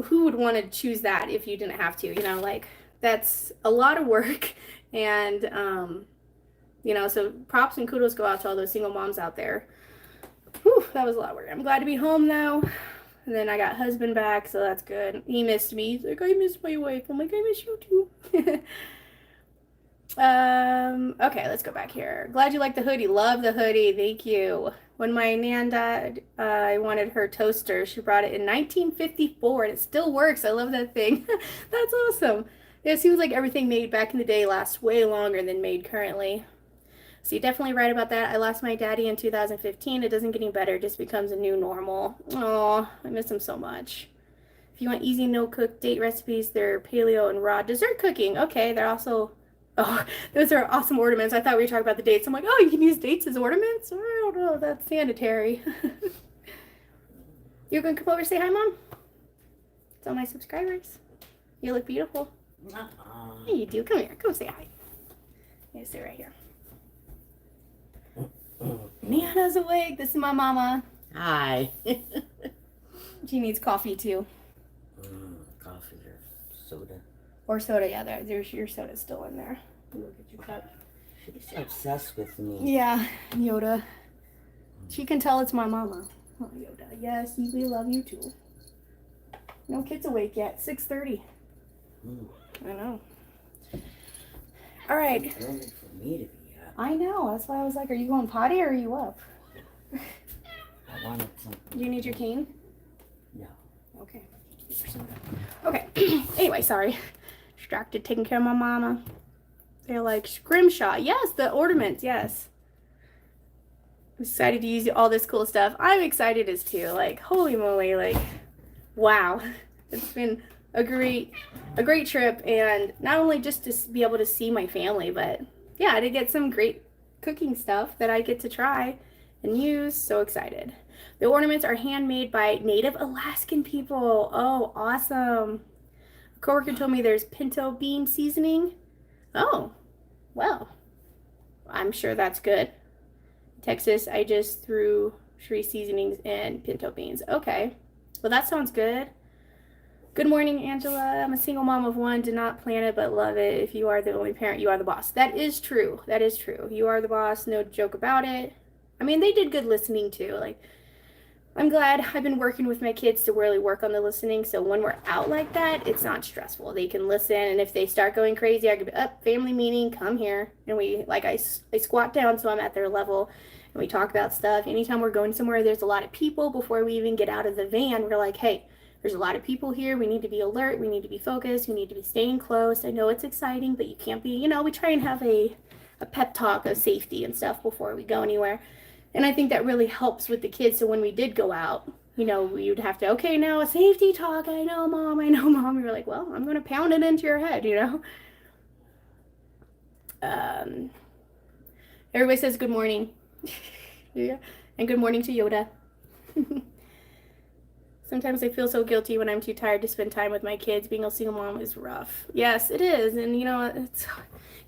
who would want to choose that if you didn't have to, you know? Like, that's a lot of work. And you know, so props and kudos go out to all those single moms out there. Whew, that was a lot of work. I'm glad to be home though. And then I got husband back, so that's good. He missed me. He's like, I missed my wife. I'm like, I miss you too. Okay, let's go back here. Glad you like the hoodie. Love the hoodie. Thank you. When my nan died, I wanted her toaster. She brought it in 1954, and it still works. I love that thing. That's awesome. It seems like everything made back in the day lasts way longer than made currently. So you're definitely right about that. I lost my daddy in 2015. It doesn't get any better. It just becomes a new normal. Oh, I miss him so much. If you want easy no-cook date recipes, they're paleo and raw dessert cooking. Okay, they're also... Oh, those are awesome ornaments. I thought we were talking about the dates. I'm like, oh, you can use dates as ornaments? I don't know. That's sanitary. You're going to come over and say hi, Mom? It's all my subscribers. You look beautiful. Yeah, you do. Come here. Come say hi. You sit right here. Nana's awake. This is my mama. Hi. She needs coffee too. Coffee or soda. Or soda, yeah. There's your soda still in there. Look at your cup. She's obsessed with me. Yeah, Yoda. She can tell it's my mama. Oh, Yoda. Yes, we love you too. No kid's awake yet. 6:30. I know. All right. It's early for me to be up. I know. That's why I was like, are you going potty or are you up? I wanted something. Do you need your cane? No. Okay. Okay. Anyway, sorry. Distracted taking care of my mama. They're like, scrimshaw. Yes, the ornaments. Yes. I'm excited to use all this cool stuff. I'm excited as too. Like, holy moly. Like, wow. It's been a great trip, and not only just to be able to see my family, but yeah, to get some great cooking stuff that I get to try and use. So excited. The ornaments are handmade by Native Alaskan people. Oh, awesome. A coworker told me there's pinto bean seasoning. Oh, well, I'm sure that's good. Texas, I just threw Sri seasonings and pinto beans. Okay, well, that sounds good. Good morning, Angela. I'm a single mom of one. Did not plan it, but love it. If you are the only parent, you are the boss. That is true. That is true. You are the boss. No joke about it. I mean, they did good listening too. Like, I'm glad I've been working with my kids to really work on the listening. So when we're out like that, it's not stressful. They can listen. And if they start going crazy, I could be up, family meeting, come here. And I squat down so I'm at their level. And we talk about stuff. Anytime we're going somewhere, there's a lot of people. Before we even get out of the van, we're like, hey, there's a lot of people here. We need to be alert. We need to be focused. We need to be staying close. I know it's exciting, but you can't be, we try and have a pep talk of safety and stuff before we go anywhere. And I think that really helps with the kids. So when we did go out, we would have to, okay, now a safety talk. I know, mom. You're like, well, I'm going to pound it into your head, Everybody says good morning. Yeah. And good morning to Yoda. Sometimes I feel so guilty when I'm too tired to spend time with my kids. Being a single mom is rough. Yes, it is. And,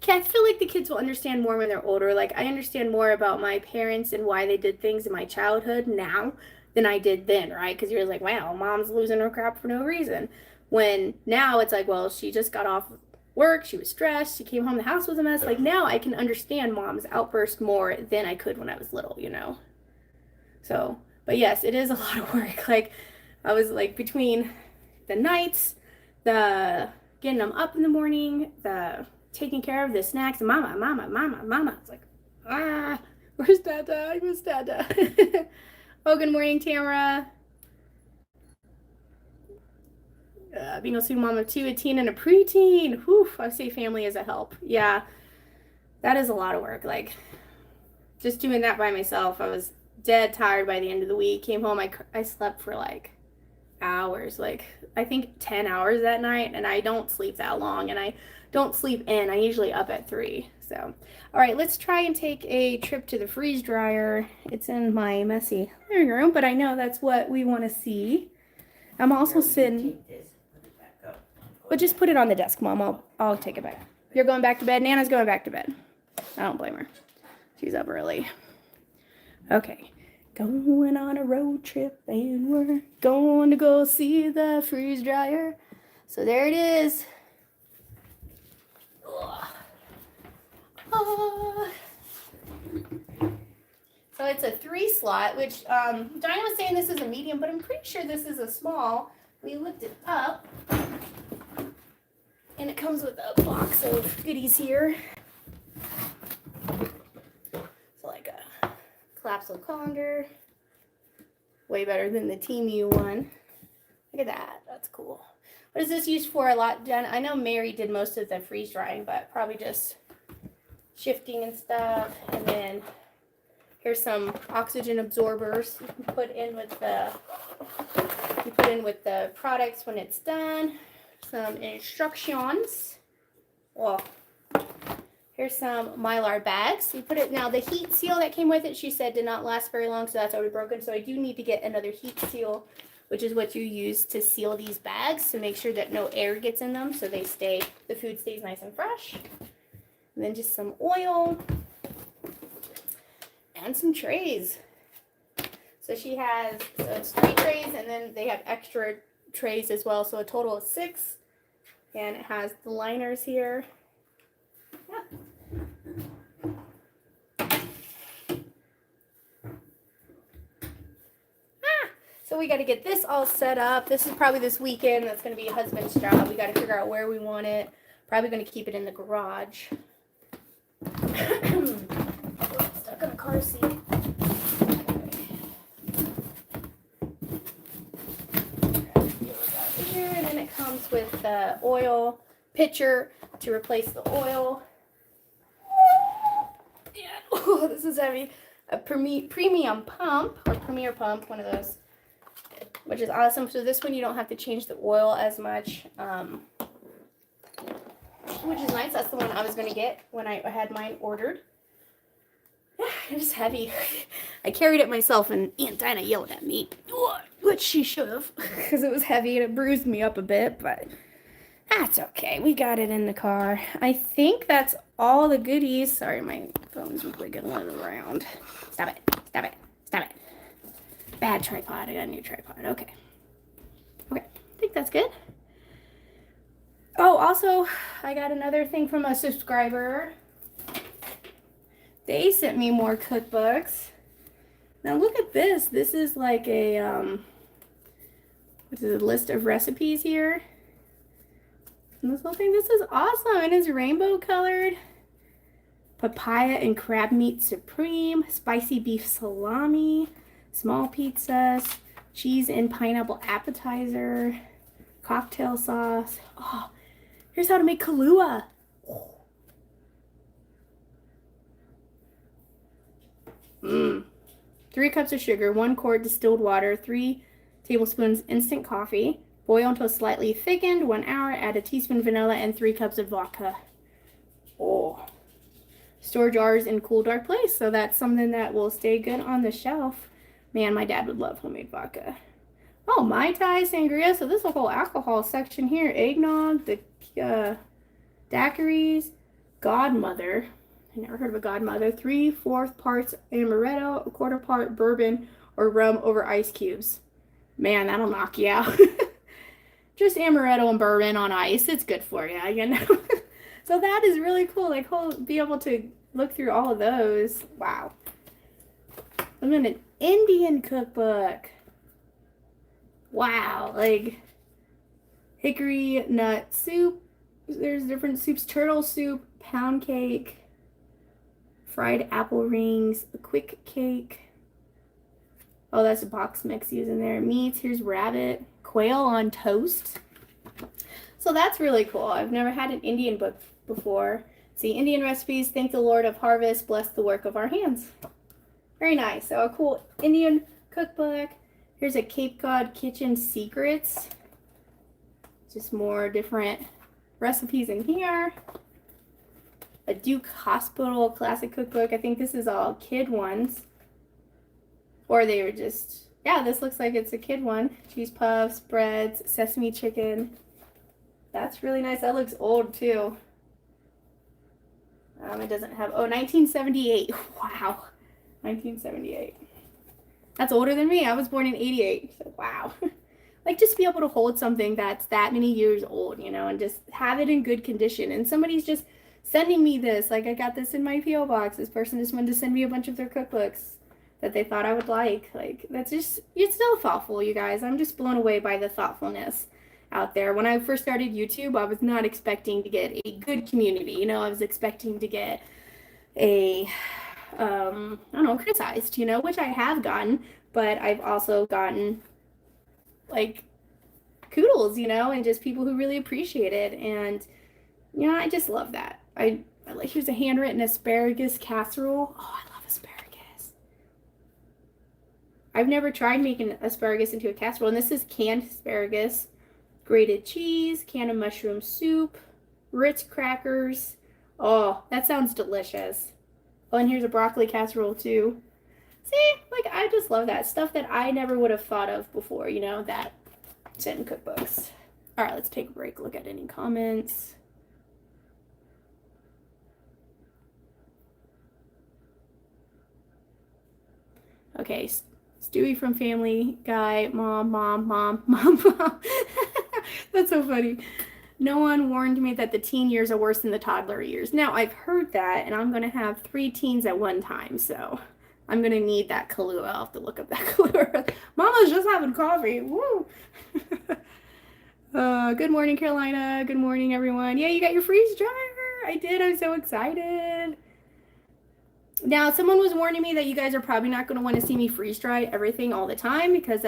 I feel like the kids will understand more when they're older. Like, I understand more about my parents and why they did things in my childhood now than I did then, right? Because you're like, wow, mom's losing her crap for no reason. When now it's like, well, she just got off work. She was stressed. She came home. The house was a mess. Like, now I can understand mom's outburst more than I could when I was little, So, but yes, it is a lot of work. Like, I was like between the nights, the getting them up in the morning, the taking care of the snacks, mama. It's like, where's Dada? I miss Dada. Oh, good morning, Tamara. Being a single mom of two, a teen, and a preteen. Whew, I say family is a help. Yeah, that is a lot of work. Like, just doing that by myself, I was dead tired by the end of the week. Came home, I slept for like hours, like I think 10 hours that night, and I don't sleep that long, and I don't sleep in. I usually up at 3. So, all right, let's try and take a trip to the freeze dryer. It's in my messy living room, but I know that's what we want to see. I'm also sitting, but just put it on the desk, Mom. I'll take it back. You're going back to bed. Nana's going back to bed. I don't blame her. She's up early. Okay. Going on a road trip and we're going to go see the freeze dryer. So there it is. So it's a 3 slot, which Diana was saying this is a medium, but I'm pretty sure this is a small. We looked it up, and it comes with a box of goodies here. So like a collapsible colander, way better than the TMU one. Look at that, that's cool. What is this used for? A lot done. I know Mary did most of the freeze drying, but probably just shifting and stuff. And then here's some oxygen absorbers you can put in with the products when it's done. Some instructions. Well, here's some Mylar bags. You put it, now the heat seal that came with it, she said did not last very long, so that's already broken. So I do need to get another heat seal, which is what you use to seal these bags to make sure that no air gets in them, so the food stays nice and fresh. And then just some oil and some trays. So it's 3 trays, and then they have extra trays as well, so a total of 6. And it has the liners here. Yeah. So we got to get this all set up. This is probably this weekend. That's going to be husband's job. We got to figure out where we want it. Probably going to keep it in the garage. Stuck in a car seat. Here, and then it comes with the oil pitcher to replace the oil. And, oh, this is heavy. A premium pump, or premier pump, one of those, which is awesome. So this one you don't have to change the oil as much, which is nice. That's the one I was going to get when I had mine ordered. Yeah, it is heavy. I carried it myself, and Aunt Dinah yelled at me, which she should have, because it was heavy and it bruised me up a bit, but that's okay. We got it in the car. I think that's all the goodies. Sorry, my phone's wiggling around. Stop it. Stop it. Stop it. Bad tripod. I got a new tripod. Okay. Okay. I think that's good. Oh, also, I got another thing from a subscriber. They sent me more cookbooks. Now look at this. This is like a what is a list of recipes here. And this whole thing, this is awesome. And it's rainbow colored. Papaya and crab meat supreme, spicy beef salami, small pizzas, cheese and pineapple appetizer, cocktail sauce. Oh, here's how to make Kahlua. Mmm. 3 cups of sugar, 1 quart distilled water, 3 tablespoons instant coffee. Boil until slightly thickened, 1 hour. Add a teaspoon vanilla and 3 cups of vodka. Oh. Store jars in cool, dark place. So that's something that will stay good on the shelf. Man, my dad would love homemade vodka. Oh, Mai Tai, sangria. So this is a whole alcohol section here. Eggnog, the daiquiris, Godmother. I never heard of a Godmother. 3/4 parts amaretto, 1/4 part bourbon or rum over ice cubes. Man, that'll knock you out. Just amaretto and bourbon on ice. It's good for you, you know. So that is really cool. Like, be able to look through all of those. Wow. I'm in an Indian cookbook. Wow. Like, hickory nut soup. There's different soups. Turtle soup, pound cake, fried apple rings, a quick cake. Oh, that's a box mix using there. Meats. Here's rabbit. Quail on toast. So that's really cool. I've never had an Indian book before. See, Indian recipes, thank the Lord of harvest, bless the work of our hands. Very nice. So a cool Indian cookbook. Here's a Cape Cod Kitchen Secrets. Just more different recipes in here. A Duke Hospital Classic Cookbook. I think this is all kid ones. Or they were just, yeah, this looks like it's a kid one. Cheese puffs, breads, sesame chicken. That's really nice. That looks old too. It doesn't have, 1978. Wow. 1978. That's older than me. I was born in 88. So wow. Like, just be able to hold something that's that many years old, you know, and just have it in good condition. And somebody's just sending me this. Like, I got this in my P.O. box. This person just wanted to send me a bunch of their cookbooks that they thought I would like. Like, that's just, it's so thoughtful, you guys. I'm just blown away by the thoughtfulness out there. When I first started YouTube, I was not expecting to get a good community. You know, I was expecting to get a, I don't know, criticized, you know, which I have gotten, but I've also gotten, like, kudos, you know, and just people who really appreciate it. And, you know, I just love that. I like, here's a handwritten asparagus casserole. Oh, I love asparagus. I've never tried making asparagus into a casserole, and this is canned asparagus, grated cheese, can of mushroom soup, Ritz crackers. Oh, that sounds delicious. Oh, and here's a broccoli casserole too. See, like, I just love that stuff that I never would have thought of before, you know, that in cookbooks. All right, let's take a break, look at any comments. Okay, Stewie from Family Guy, mom. That's so funny. No one warned me that the teen years are worse than the toddler years. Now, I've heard that, and I'm going to have 3 teens at one time, so I'm going to need that Kahlua. I'll have to look up that Kahlua. Mama's just having coffee. Woo! Good morning, Carolina. Good morning, everyone. Yeah, you got your freeze dryer. I did. I'm so excited. Now, someone was warning me that you guys are probably not going to want to see me freeze dry everything all the time, because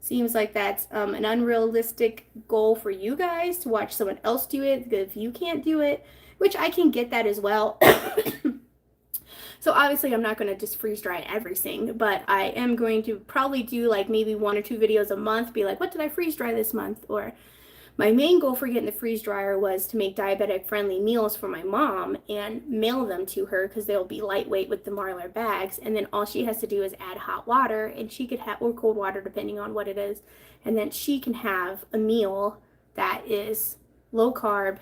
seems like that's an unrealistic goal for you guys to watch someone else do it if you can't do it, which I can get that as well. So obviously I'm not going to just freeze dry everything, but I am going to probably do like maybe 1 or 2 videos a month, be like, what did I freeze dry this month? Or my main goal for getting the freeze dryer was to make diabetic friendly meals for my mom and mail them to her, because they'll be lightweight with the Marlar bags, and then all she has to do is add hot water, and she could have, or cold water depending on what it is, and then she can have a meal that is low carb,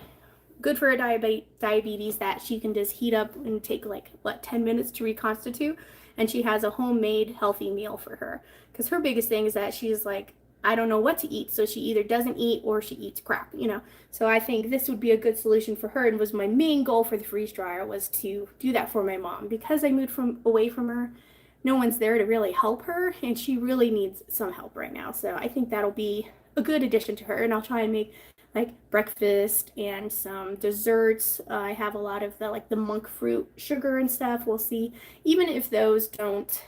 good for her diabetes, that she can just heat up and take like 10 minutes to reconstitute, and she has a homemade healthy meal for her. Because her biggest thing is that she's like I don't know what to eat. So she either doesn't eat or she eats crap, you know. So I think this would be a good solution for her, and was my main goal for the freeze dryer, was to do that for my mom. Because I moved away from her, no one's there to really help her, and she really needs some help right now. So I think that'll be a good addition to her, and I'll try and make like breakfast and some desserts. I have a lot of the monk fruit sugar and stuff. We'll see. Even if those don't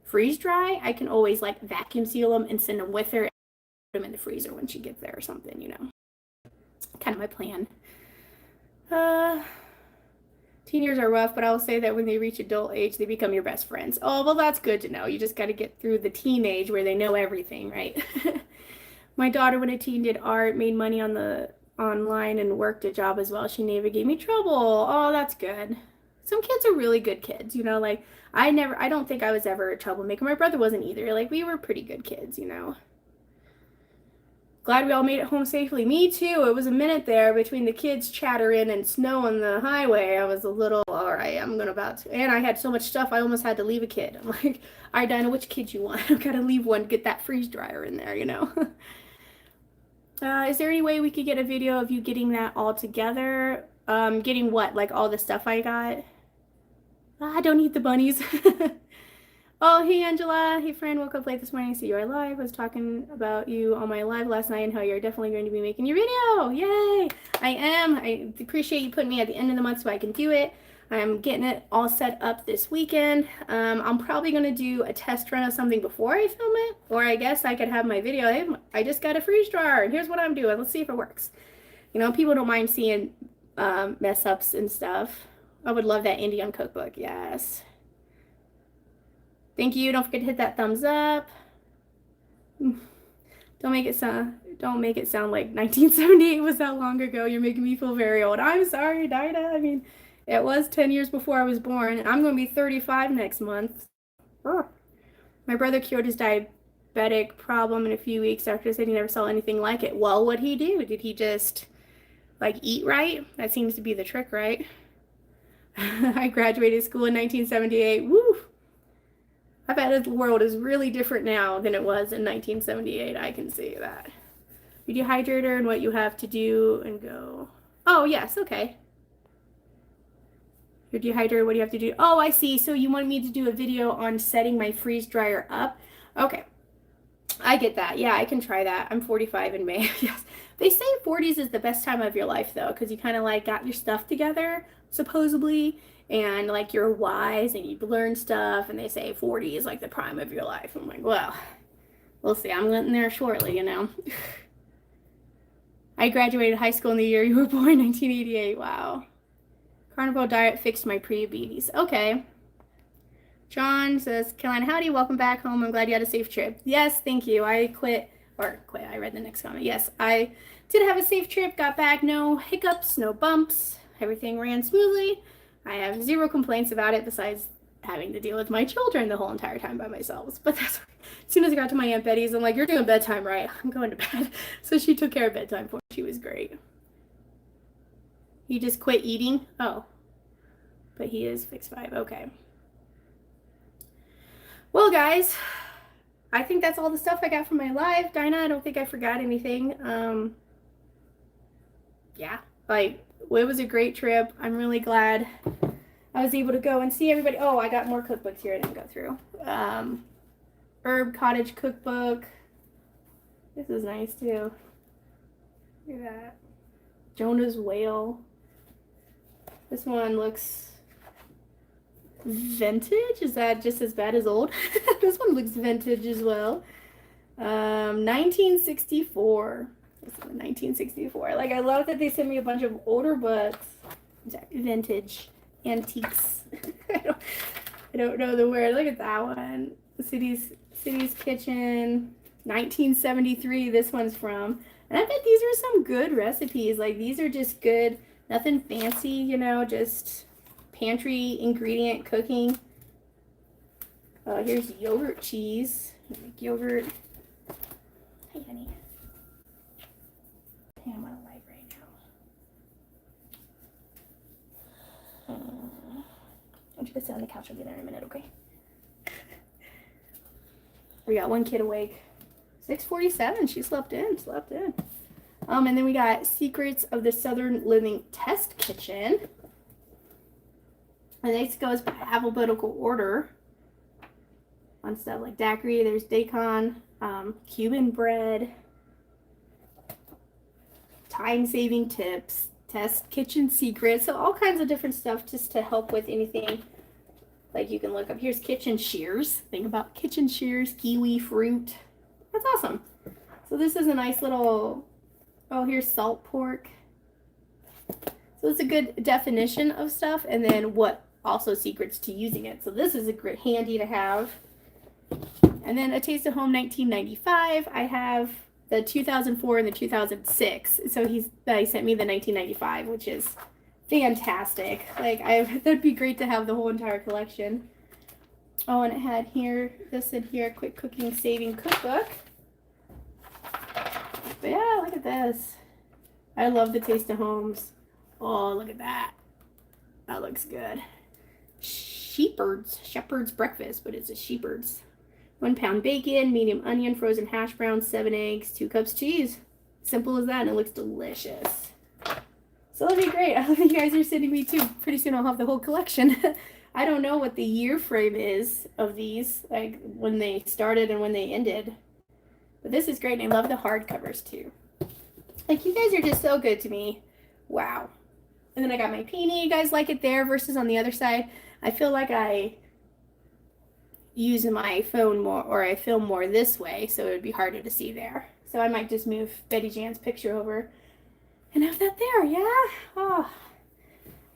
freeze dry, I can always like vacuum seal them and send them with her, and put them in the freezer when she gets there or something, you know. Kind of my plan. Teen years are rough, but I will say that when they reach adult age, they become your best friends. Oh, well, that's good to know. You just got to get through the teenage where they know everything, right? My daughter, when a teen, did art, made money on the online, and worked a job as well. She never gave me trouble. Oh, that's good. Some kids are really good kids, you know, like I don't think I was ever a troublemaker. My brother wasn't either. Like, we were pretty good kids, you know. Glad we all made it home safely. Me too. It was a minute there between the kids chattering and snow on the highway. I was a little, all right, I'm going about to. And I had so much stuff, I almost had to leave a kid. I'm like, all right, Dinah, which kid you want? I've got to leave one to get that freeze dryer in there, you know. Is there any way we could get a video of you getting that all together? Getting what? Like all the stuff I got? I don't eat the bunnies. Oh, hey Angela. Hey friend, woke up late this morning. See you are live. Was talking about you on my live last night and how you're definitely going to be making your video. Yay! I am. I appreciate you putting me at the end of the month so I can do it. I'm getting it all set up this weekend. I'm probably going to do a test run of something before I film it, or I guess I could have my video. Hey, I just got a freeze dryer and here's what I'm doing. Let's see if it works. You know, people don't mind seeing mess ups and stuff. I would love that Indian cookbook. Yes. Thank you. Don't forget to hit that thumbs up. Don't make it sound like 1978 was that long ago. You're making me feel very old. I'm sorry, Dinah. I mean, it was 10 years before I was born, and I'm going to be 35 next month. Oh. My brother cured his diabetic problem in a few weeks after said he never saw anything like it. Well, what'd he do? Did he just like eat right? That seems to be the trick, right? I graduated school in 1978. Woo! I bet the world is really different now than it was in 1978. I can see that. Your dehydrator and what you have to do and go. Oh, yes. Okay. Your dehydrator, what do you have to do? Oh, I see. So you want me to do a video on setting my freeze dryer up? Okay. I get that. Yeah, I can try that. I'm 45 in May. Yes. They say 40s is the best time of your life, though, because you kind of like got your stuff together, supposedly, and like you're wise and you've learned stuff, and they say 40 is like the prime of your life. I'm like, well, we'll see. I'm getting there shortly, you know. I graduated high school in the year you were born, 1988. Wow. Carnivore diet fixed my pre-diabetes. Okay. John says, Carolina, howdy, welcome back home. I'm glad you had a safe trip. Yes, thank you. I read the next comment. Yes, I did have a safe trip, got back, no hiccups, no bumps. Everything ran smoothly. I have zero complaints about it besides having to deal with my children the whole entire time by myself. But that's okay. As soon as I got to my Aunt Betty's, I'm like, you're doing bedtime, right? I'm going to bed. So she took care of bedtime for me. She was great. He just quit eating? Oh. But he is fixed 5. Okay. Well, guys, I think that's all the stuff I got from my live. Dinah, I don't think I forgot anything. Yeah, like, it was a great trip. I'm really glad I was able to go and see everybody. Oh, I got more cookbooks here I didn't go through. Herb Cottage Cookbook. This is nice, too. Look at that. Jonah's Whale. This one looks vintage. Is that just as bad as old? This one looks vintage as well. 1964. This is 1964. Like, I love that they sent me a bunch of older books. Vintage antiques. I don't know the word. Look at that one. City's Kitchen. 1973. This one's from. And I bet these are some good recipes. Like, these are just good. Nothing fancy, you know, just pantry ingredient cooking. Here's yogurt cheese. Make yogurt. Hey, honey. Hey, I'm on a live right now. I want you to sit on the couch. I'll be there in a minute, okay? We got one kid awake. 6:47. She slept in. And then we got Secrets of the Southern Living Test Kitchen. And this goes by alphabetical order on stuff like daiquiri. There's Daikon, Cuban bread, time-saving tips, test kitchen secrets. So all kinds of different stuff just to help with anything. Like you can look up, here's kitchen shears. Think about kitchen shears, kiwi fruit. That's awesome. So this is a nice little, oh, here's salt pork. So it's a good definition of stuff, and then what also secrets to using it. So this is a great handy to have. And then A Taste of Home 1995. I have the 2004 and the 2006. So he sent me the 1995, which is fantastic. Like that'd be great to have the whole entire collection. Oh, and it had here, this in here, Quick Cooking Saving Cookbook. But yeah, look at this. I love the Taste of Homes. Oh, look at that. That looks good. Shepherd's breakfast, but it's a shepherd's. 1 pound bacon, medium onion, frozen hash browns, 7 eggs, 2 cups cheese. Simple as that, and it looks delicious. So that'll be great. I hope you guys are sending me too. Pretty soon I'll have the whole collection. I don't know what the year frame is of these, like when they started and when they ended. But this is great, and I love the hardcovers too. Like, you guys are just so good to me. Wow. And then I got my painting. You guys like it there versus on the other side. I feel like I use my phone more, or I film more this way, so it would be harder to see there. So I might just move Betty Jan's picture over and have that there. Yeah. Oh,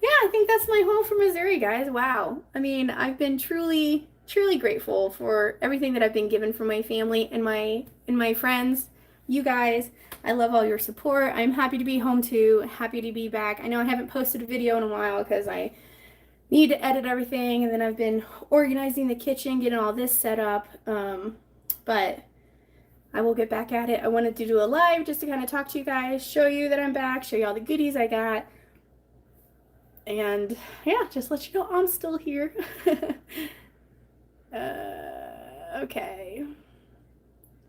yeah, I think that's my haul from Missouri, guys. Wow. I mean, I've been truly grateful for everything that I've been given from my family and my friends. You guys, I love all your support. I'm happy to be home too. Happy to be back. I know I haven't posted a video in a while because I need to edit everything, and then I've been organizing the kitchen, getting all this set up. But I will get back at it. I wanted to do a live just to kind of talk to you guys, show you that I'm back, show you all the goodies I got. And yeah, just let you know I'm still here. Okay.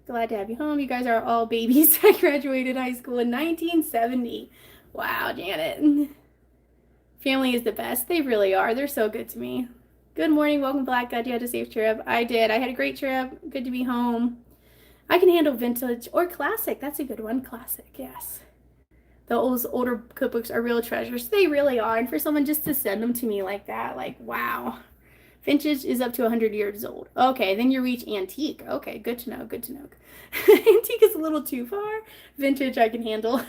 Glad to have you home. You guys are all babies. I graduated high school in 1970. Wow, Janet. Family is the best. They really are. They're so good to me. Good morning. Welcome back. Glad you had a safe trip. I did. I had a great trip. Good to be home. I can handle vintage or classic. That's a good one. Classic, yes. Those older cookbooks are real treasures. They really are. And for someone just to send them to me like that, like, wow. Vintage is up to 100 years old. Okay, then you reach antique. Okay, good to know. Good to know. Antique is a little too far. Vintage I can handle.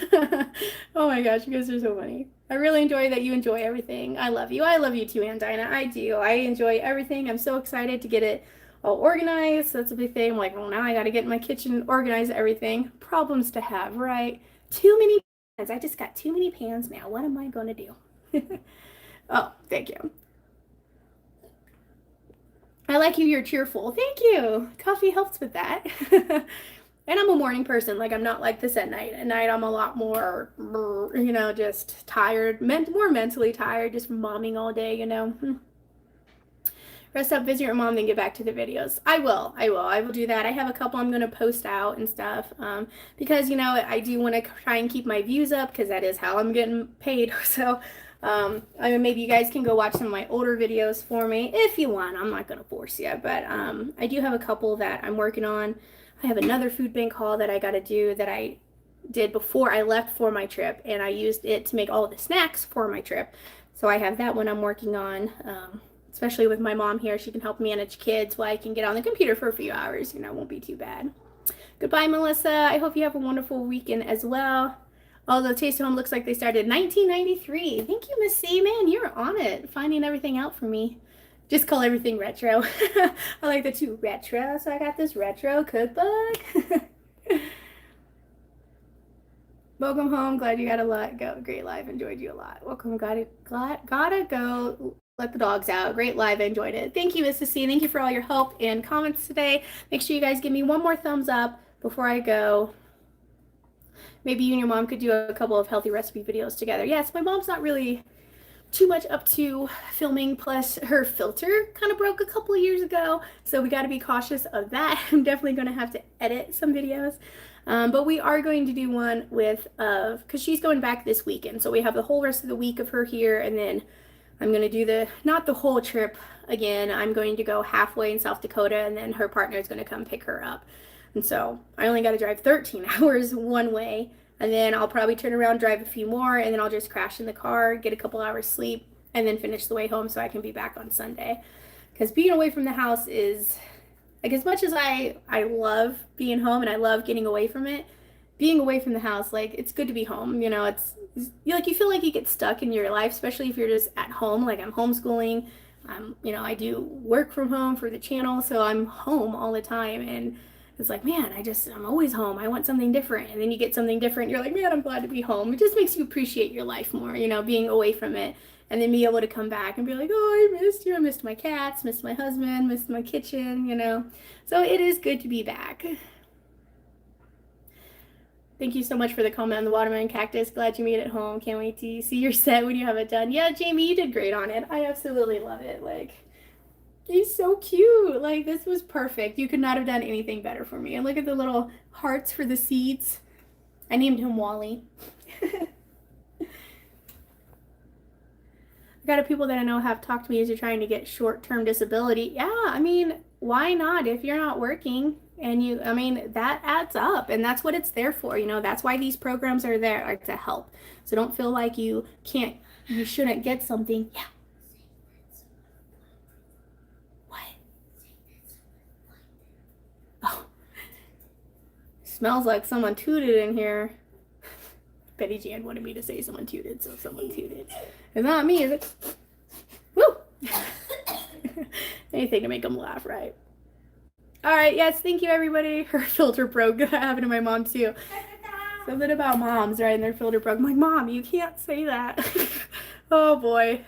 Oh my gosh, you guys are so funny. I really enjoy that you enjoy everything. I love you. I love you too, Aunt Dinah. I do. I enjoy everything. I'm so excited to get it all organized. That's a big thing. I'm like, well, now I got to get my kitchen organized, everything. Problems to have, right? Too many pans. I just got too many pans now. What am I going to do? Oh, thank you. I like you. You're cheerful. Thank you. Coffee helps with that. And I'm a morning person. Like, I'm not like this at night. At night, I'm a lot more, you know, just tired, more mentally tired, just from momming all day, you know. Rest up, visit your mom, then get back to the videos. I will do that. I have a couple I'm going to post out and stuff, because, you know, I do want to try and keep my views up, because that is how I'm getting paid. So, I mean, maybe you guys can go watch some of my older videos for me if you want. I'm not going to force you, but I do have a couple that I'm working on. I have another food bank haul that I got to do that I did before I left for my trip, and I used it to make all of the snacks for my trip. So I have that one I'm working on, especially with my mom here. She can help manage kids while I can get on the computer for a few hours. You know, it won't be too bad. Goodbye, Melissa. I hope you have a wonderful weekend as well. Although Taste of Home looks like they started in 1993. Thank you, Miss C. Man, you're on it, finding everything out for me. Just call everything retro. I like the two retro, so I got this retro cookbook. Welcome home. Glad you got a go. Great live. Enjoyed you a lot. Welcome. Gotta go let the dogs out. Great live. I enjoyed it. Thank you, Mrs. C. Thank you for all your help and comments today. Make sure you guys give me one more thumbs up before I go. Maybe you and your mom could do a couple of healthy recipe videos together. Yes, my mom's not really too much up to filming, plus her filter kind of broke a couple of years ago, so we got to be cautious of that. I'm definitely going to have to edit some videos, but we are going to do one with, because she's going back this weekend, so we have the whole rest of the week of her here, and then I'm going to do not the whole trip again. I'm going to go halfway in South Dakota, and then her partner is going to come pick her up. And so I only got to drive 13 hours one way, and then I'll probably turn around, drive a few more, and then I'll just crash in the car, get a couple hours sleep, and then finish the way home so I can be back on Sunday. Because being away from the house is, like, as much as I love being home and I love getting away from it, being away from the house, like, it's good to be home. You know, it's like, you feel like you get stuck in your life, especially if you're just at home. Like, I'm homeschooling. You know, I do work from home for the channel, so I'm home all the time, and it's like, man, I'm always home. I want something different. And then you get something different. You're like, man, I'm glad to be home. It just makes you appreciate your life more, you know, being away from it. And then be able to come back and be like, oh, I missed you. I missed my cats, missed my husband, missed my kitchen, you know. So it is good to be back. Thank you so much for the comment on the watermelon cactus. Glad you made it home. Can't wait to see your set when you have it done. Yeah, Jamie, you did great on it. I absolutely love it. Like, he's so cute. Like, this was perfect. You could not have done anything better for me. And look at the little hearts for the seeds. I named him Wally. I got a people that I know have talked to me as you're trying to get short-term disability. Yeah, I mean, why not? If you're not working and I mean, that adds up, and that's what it's there for. You know, that's why these programs are there, are to help. So don't feel like you shouldn't get something. Yeah. Oh, smells like someone tooted in here. Betty Jan wanted me to say someone tooted, so someone tooted. It's not me, is it? Woo! Anything to make them laugh, right? All right, yes, thank you, everybody. Her filter broke. That happened to my mom, too. Something about moms, right? And their filter broke. I'm like, Mom, you can't say that. Oh, boy.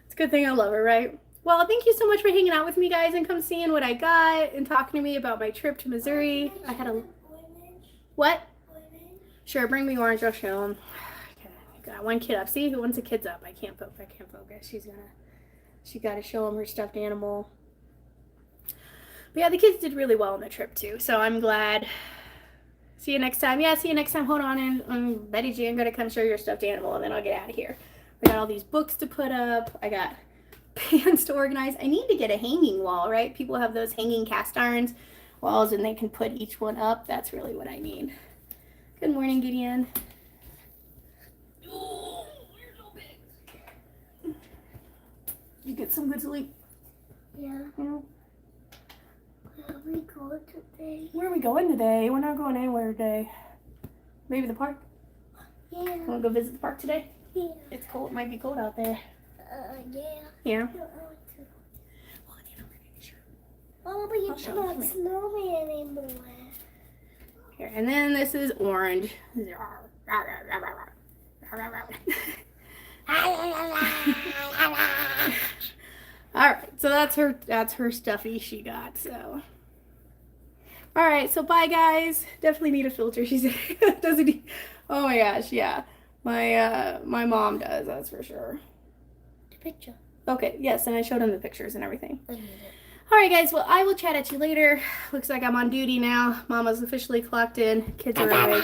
It's a good thing I love her, right? Well, thank you so much for hanging out with me, guys, and come seeing what I got and talking to me about my trip to Missouri. I had a... What? Sure, bring me orange. I'll show them. Okay, got one kid up. See, once a kid's up, I can't focus. She got to show him her stuffed animal. But yeah, the kids did really well on the trip too, so I'm glad. See you next time. Yeah, see you next time. Hold on, and Betty G, I'm gonna come show your stuffed animal, and then I'll get out of here. We got all these books to put up. I got pans to organize. I need to get a hanging wall, right? People have those hanging cast irons walls, and they can put each one up. That's really what I need. Good morning, Gideon. Oh, you're so big. You get some good sleep? Yeah. Yeah. Where are we going today? Where are we going today? We're not going anywhere today. Maybe the park? Yeah. Want to go visit the park today? Yeah. It's cold. It might be cold out there. Yeah. Yeah. No, I want to. Well, I need a shirt. Oh, but you I'll show cannot you. smell me anymore. Here, and then this is orange. Alright, so that's her stuffy she got, so. Alright, so bye guys. Definitely need a filter, she said. Doesn't he? Oh my gosh, yeah. My mom does, that's for sure. The picture. Okay, yes, and I showed him the pictures and everything. I need it. Alright guys, well I will chat at you later. Looks like I'm on duty now. Mama's officially clocked in. Kids are awake.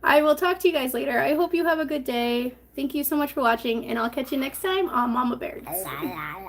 I will talk to you guys later. I hope you have a good day. Thank you so much for watching, and I'll catch you next time on Mama Bears. La, la, la.